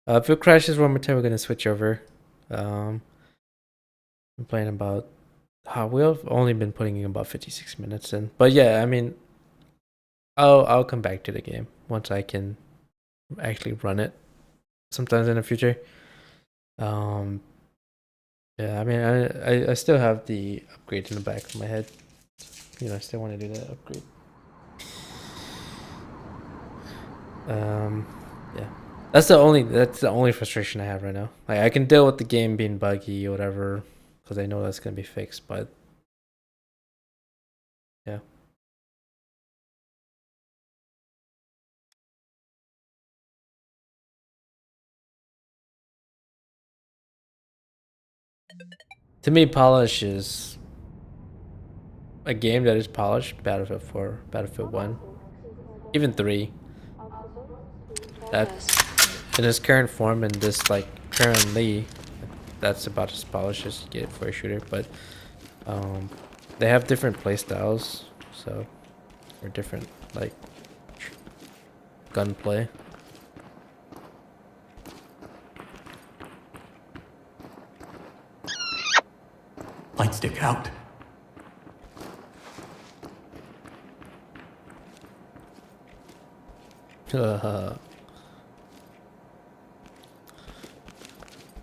If it crashes one more time, we're gonna switch over. I'm playing about we've only been putting in about 56 minutes in. But yeah, I mean I'll come back to the game once I can actually run it sometimes in the future. Yeah, I mean I still have the upgrade in the back of my head. You know, I still want to do that upgrade. Yeah. That's the only frustration I have right now. Like, I can deal with the game being buggy or whatever, because I know that's gonna be fixed, but yeah. To me, polish is a game that is polished. Battlefield 4, Battlefield 1, even 3. That in its current form and this like currently, that's about as polished as you get for a shooter. But they have different play styles, so or different like gunplay. Light stick out.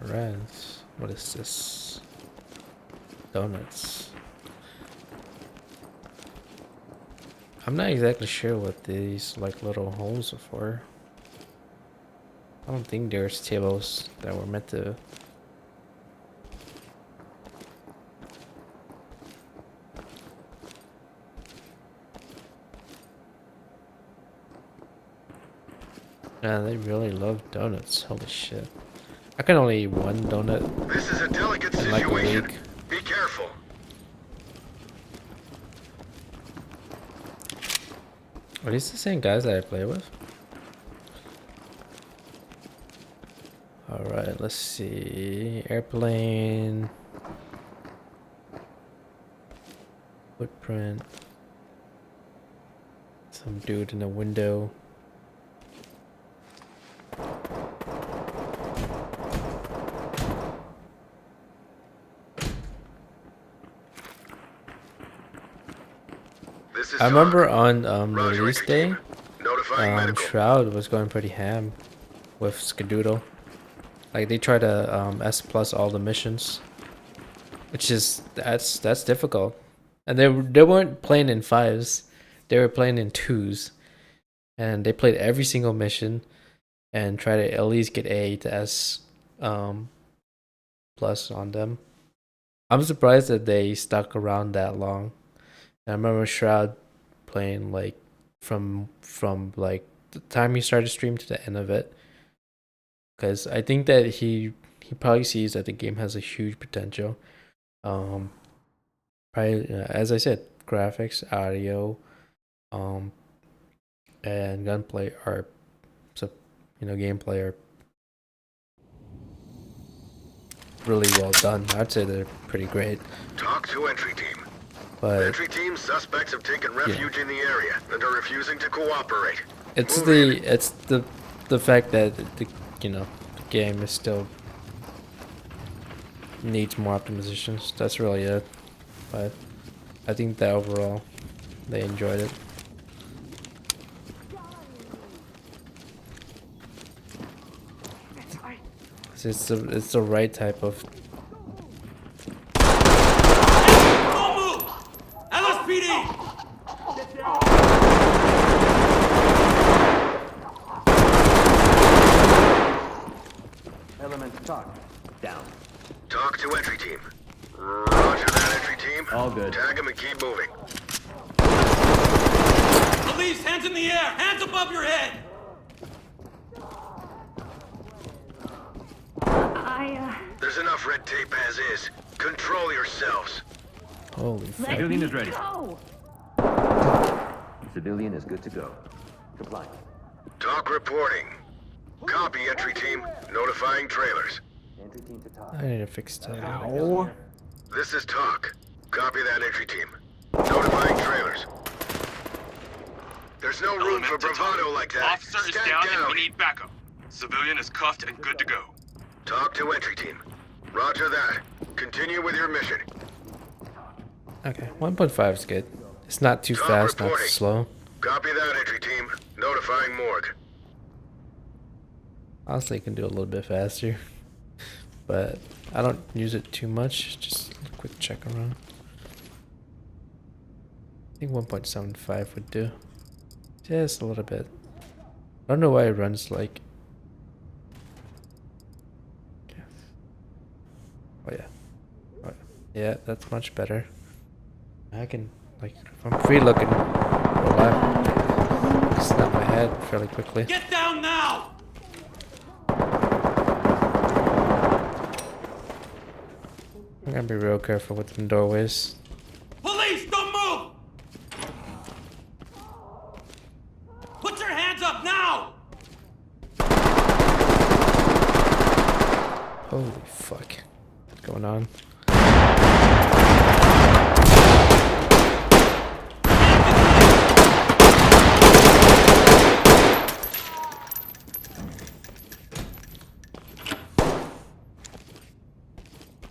Reds. What is this? Donuts. I'm not exactly sure what these like little holes are for. I don't think there's tables that were meant to. Yeah, they really love donuts. Holy shit. I can only eat one donut This is a delicate in like a situation. week. Be careful. Are these the same guys that I play with? Alright, let's see. Airplane. Footprint. Some dude in a window. This is I remember on Roger, release entry day, team. Notifying medical. Shroud was going pretty ham with Skadoodle. Like they try to S plus all the missions, which is that's difficult. And they weren't playing in 5s, they were playing in 2s, and they played every single mission and try to at least get A to S plus on them. I'm surprised that they stuck around that long. I remember Shroud playing like from like the time he started stream to the end of it, because I think that he probably sees that the game has a huge potential. Probably, as I said, graphics, audio, and gunplay are, so gameplay are really well done. I'd say they're pretty great. Talk to entry team. But Entry team, suspects have taken refuge in the area and are refusing to cooperate. it's Move in. the fact that the game is still needs more optimizations. That's really it. But I think that overall they enjoyed it. It's the right type of. Don't move! LSPD! Element talk. Down. Talk to entry team. Roger that, entry team. All good. Tag him and keep moving. Police, hands in the air! Hands above your head! There's enough red tape as is. Control yourselves. Holy fuck. Civilian is ready. Civilian is good to go. Comply. Talk reporting. Copy, entry team. Notifying trailers. Entry team to talk. I need to fix that. This is Talk. Copy that, entry team. Notifying trailers. There's no room for bravado like that. Officer is Stand down down. and we need backup. Civilian is cuffed and good to go. Talk to entry team. Roger that. Continue with your mission. Okay, 1.5 is good. It's not too Talk fast, not too reporting. slow. Copy that, entry team. Notifying morgue. Honestly, I can do a little bit faster, but I don't use it too much. Just a quick check around. I think 1.75 would do. Just a little bit. I don't know why it runs like. Oh yeah. Oh, yeah, that's much better. I can, like, if I'm free looking, snap my head fairly quickly. Get down now! I'm gonna be real careful with them doorways. Police, don't move! Put your hands up now! Holy fuck. What's going on?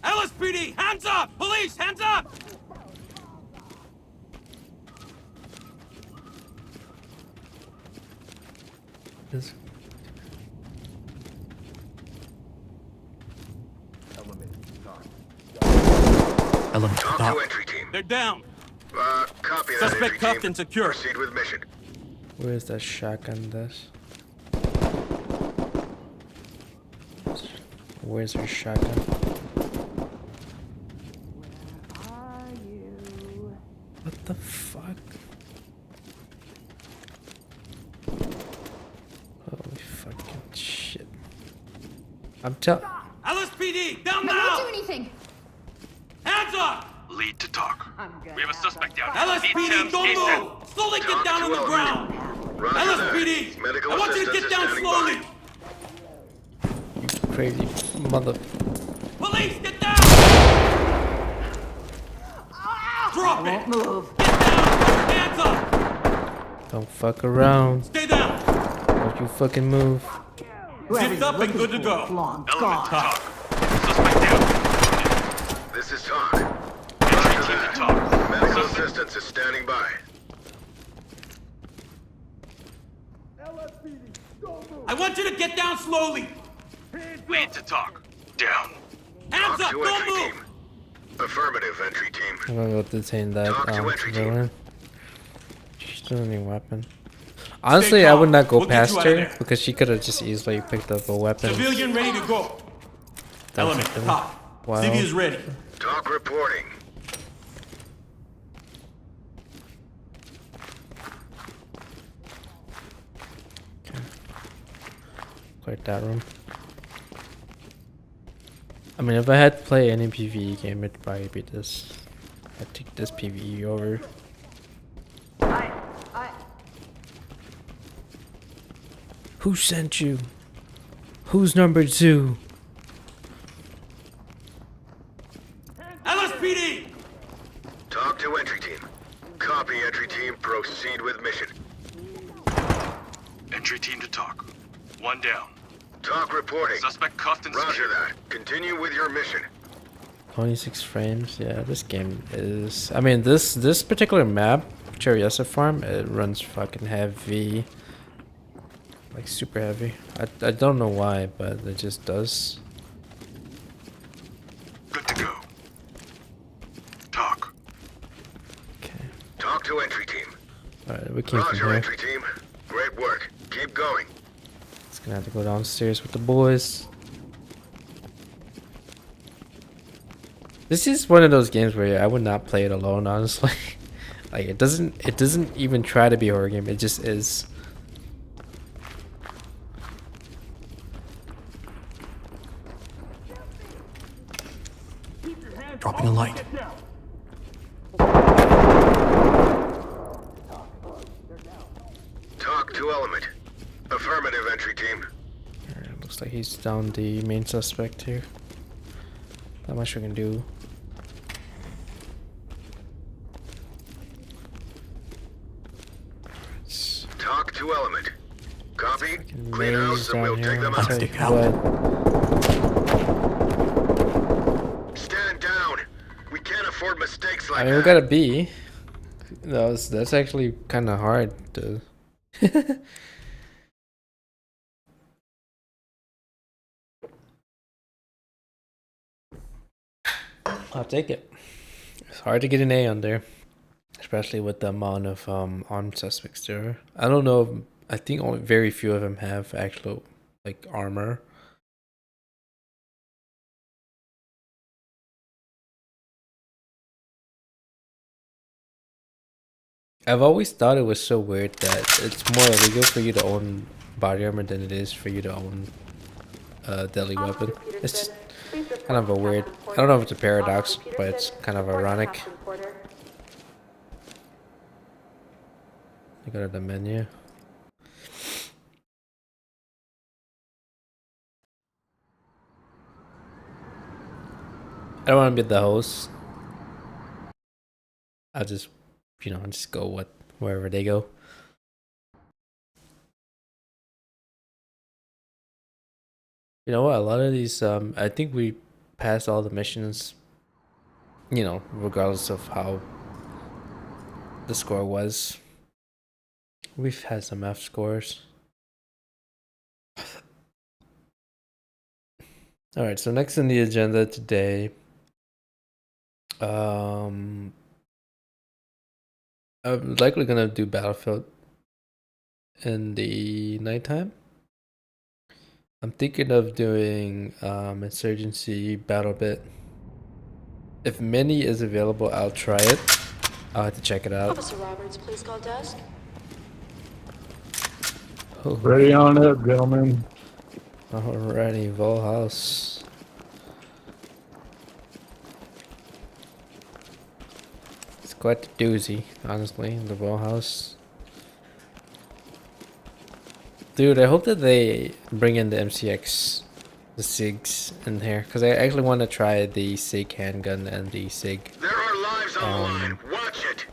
LSPD, hands up! Police, hands up! This Element Talk top. to entry team. They're down. Copy that, Suspect entry cuffed team. and secure. Proceed with mission. Where's that shotgun this? Where's her shotgun? What the fuck? Holy fucking shit. I'm telling. LSPD, down No, now! don't do anything. Hands up! Lead to talk. We have a suspect down. LSPD, don't move! Slowly get Talk down to on the element. ground! Roger that. LSPD! Medical I want you to assistance get is down standing slowly! by. You crazy mother. Police, get down! Drop it! Move. Get down! Hands up! Don't fuck around. Stay down! Don't you fucking move. Zipped up and good to go. Element talk. Suspect down. This is Talk. Entry Roger team to that. talk. Medical Suspect assistance is standing by. I want you to get down slowly! lead to talk. Down. Hands Talk up! to Don't entry move! team. Affirmative, entry team. I'm gonna go detain that Talk to entry team. villain. She doesn't have any weapon. Honestly, I would not go We'll get past you out of her there. because she could have just easily picked up a weapon. Civilian ready to go. Element, something. top. Wow. CV is ready. Talk reporting. like that room. I mean, if I had to play any PvE game, it'd probably be this. I'd take this PvE over. Who sent you? Who's number 2? LSPD! Talk to entry team. Copy, entry team. Proceed with mission. Entry team to talk. One down. Talk reporting. Suspect cuffed and Roger secured. that. Continue with your mission. 26 frames. Yeah, this game is. I mean, this particular map, Cherryessa Farm, it runs fucking heavy. Like super heavy. I don't know why, but it just does. Good to go. Talk. Okay. Talk to entry team. Alright, we came from Roger, here. entry team. Great work. Keep going. Just gonna have to go downstairs with the boys. This is one of those games where I would not play it alone, honestly. Like it doesn't even try to be a horror game. It just is. Dropping a light. Talk to element. Affirmative, entry team. Alright, looks like he's down the main suspect here. Not much we can do. Talk to element. Copy. Fucking Clean house and we'll take them out. Take Stick out. Stand down. We can't afford mistakes like I mean, we that. got a B. That's actually kind of hard to. I'll take it. It's hard to get an A on there, especially with the amount of armed suspects there. I don't know. I think only very few of them have actual like armor. I've always thought it was so weird that it's more illegal for you to own body armor than it is for you to own a deadly weapon. It's just kind of a weird. I don't know if it's a paradox, but it's kind of ironic. I go to the menu. I don't want to be the host. I'll just, just go wherever they go. You know what? A lot of these, I think we passed all the missions. Regardless of how the score was. We've had some F scores. Alright, so next on the agenda today. I'm likely gonna do Battlefield in the nighttime. I'm thinking of doing Insurgency Battle Bit. If Mini is available, I'll try it. I'll have to check it out. Officer Roberts, please call desk. Oh. Ready on up, gentlemen. Alrighty, Volhouse. It's quite a doozy, honestly, the Volhouse. Dude, I hope that they bring in the MCX, the SIGs in here, because I actually want to try the SIG handgun and the SIG There are lives on the line. Watch it.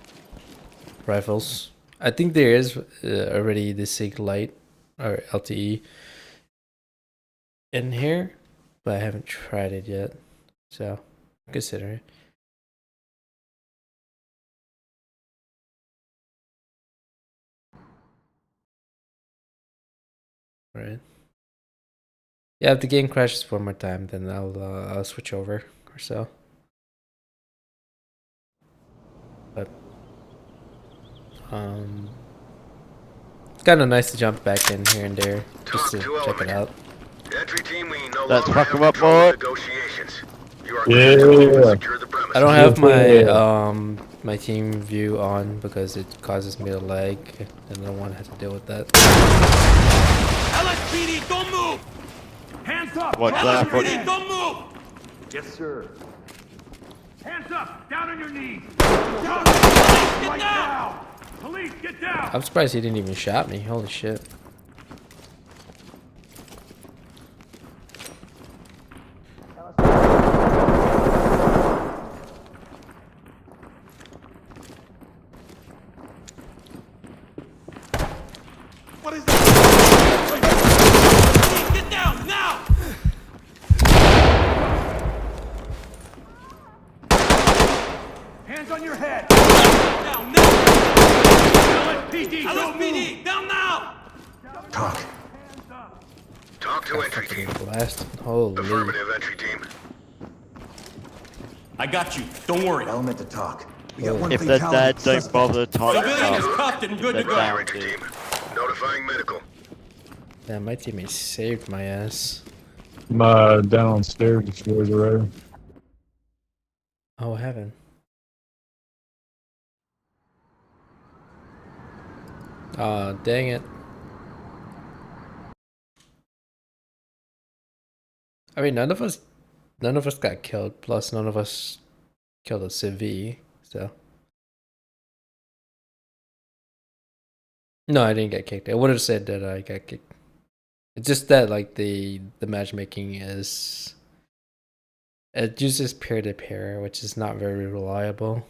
rifles. I think there is already the SIG Light or LTE in here, but I haven't tried it yet, so consider it. Right. Yeah, if the game crashes one more time, then I'll switch over or so. But it's kind of nice to jump back in here and there just to check it out. Entry team, we no Let's longer fuck have 'em up, control of boy. negotiations. You are clear to move and secure the premises. I don't have my my team view on because it causes me to lag, and I don't want to have to deal with that. LSPD, don't move! Hands up! What's that? LSPD, don't move! Yes, sir. Hands up! Down on your knees! Police, Down get right down! now! Police, get down! I'm surprised he didn't even shot me. Holy shit. What is that? Police, get down, now! Hands on your head! Down, now! LSPD, don't move! LSPD, down now! Talk. Talk to entry Fucking team. blasted. Holy. Affirmative, entry team. I got you. Don't worry. Element to talk. We got one If they're dead, don't bother talking Civilian is about cuffed and good to they're go. down, Entry dude. team. Notifying medical. Damn, my teammate saved my ass. I'm downstairs. If you guys are ready. Oh, heaven. Aw, dang it. I mean, none of us got killed. Plus, none of us killed a civvy. So, no, I didn't get kicked. I would have said that I got kicked. It's just that like the matchmaking is it uses peer to peer, which is not very reliable.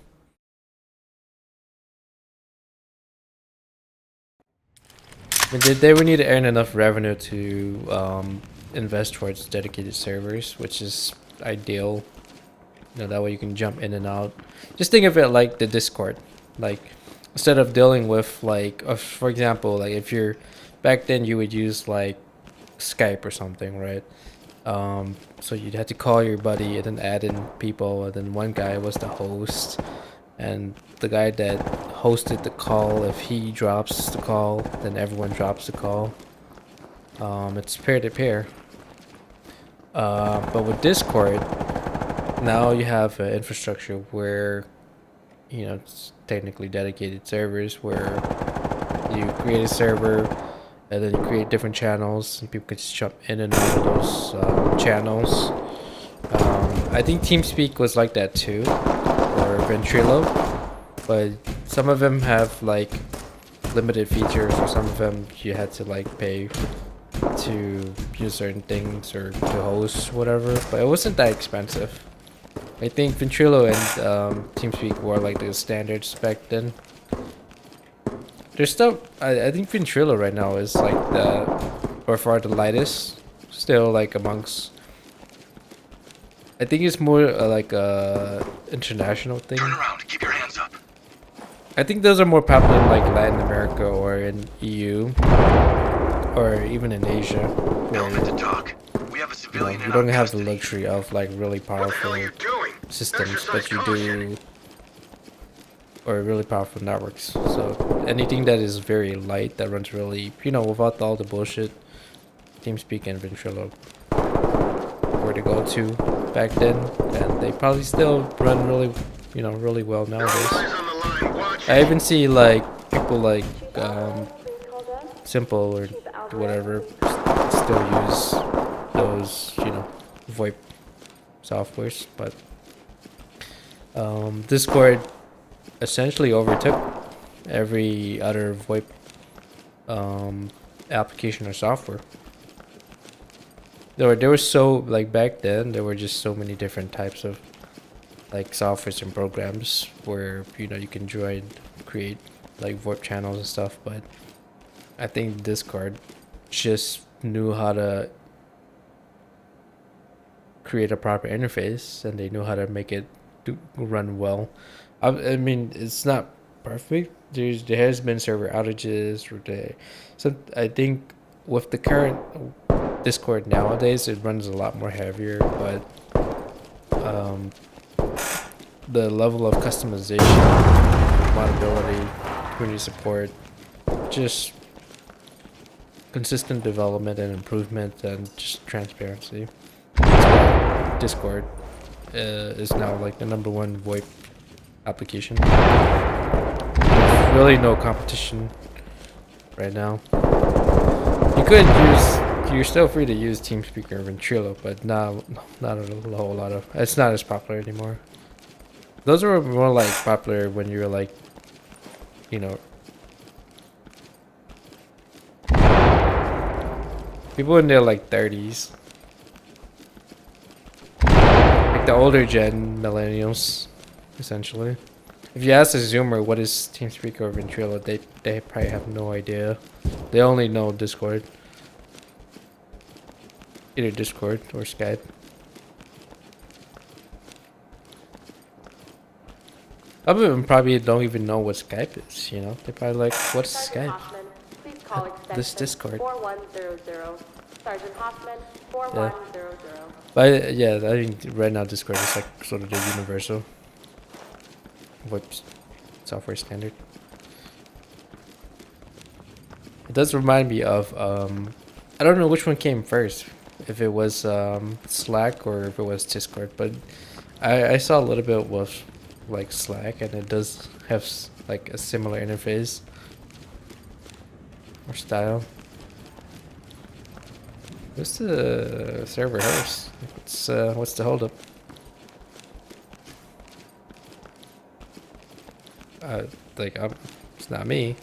But they would need to earn enough revenue to invest towards dedicated servers, which is ideal. You know, that way you can jump in and out. Just think of it like the Discord. Like, instead of dealing with like, for example, like if you're back then you would use like Skype or something, right? So you'd have to call your buddy and then add in people, and then one guy was the host, and the guy that hosted the call, if he drops the call, then everyone drops the call. It's peer to peer. But with Discord, now you have an infrastructure where, you know, it's technically dedicated servers where you create a server and then you create different channels and people can just jump in and out of those channels. I think TeamSpeak was like that too, or Ventrilo, but some of them have like limited features, or some of them you had to like pay to use certain things or to host whatever, but it wasn't that expensive. I think Ventrilo and TeamSpeak were like the standards back then. There's still, I think Ventrilo right now is like by far the lightest, still like amongst. I think it's more like a international thing. Turn around. Keep your hands up. I think those are more popular in like Latin America or in EU or even in Asia. Element to talk. We have a civilian You don't have the luxury of like really What the hell powerful are you doing? systems, Exercise but you caution. do, or really powerful networks. So anything that is very light, that runs really, you know, without all the bullshit, TeamSpeak and Ventrilo were to go to back then, and they probably still run really, you know, really well nowadays. Eyes on the line. Watch I it. even see like people like Simple or whatever still use those, you know, VoIP softwares, but Discord essentially overtook every other VoIP application or software. There were so, like back then there were just so many different types of like softwares and programs where, you know, you can join, create like VoIP channels and stuff, but I think Discord just knew how to create a proper interface, and they knew how to make it run well. I mean, it's not perfect. There has been server outages, or so I think with the current Discord nowadays, it runs a lot more heavier, but the level of customization, modability, community support, just consistent development and improvement, and just transparency. That's why Discord is now like the #1 VoIP application. There's really no competition right now. You could use. You're still free to use TeamSpeak or Ventrilo, but not a whole lot of. It's not as popular anymore. Those were more like popular when you were like, you know, people in their like 30s, like the older gen millennials, essentially. If you ask a Zoomer what is TeamSpeak or Ventrilo, they probably have no idea. They only know Discord. Either Discord or Skype. Some of them probably don't even know what Skype is, you know? They're probably like, what's Skype? Hoffman, please call This Discord. 4100. Sergeant Hoffman, 4100. But yeah, I think right now Discord is like sort of the universal web software standard. It does remind me of, I don't know which one came first. If it was Slack or if it was Discord, but I saw a little bit with like Slack, and it does have like a similar interface or style. What's the server host? What's the holdup? Like it's not me.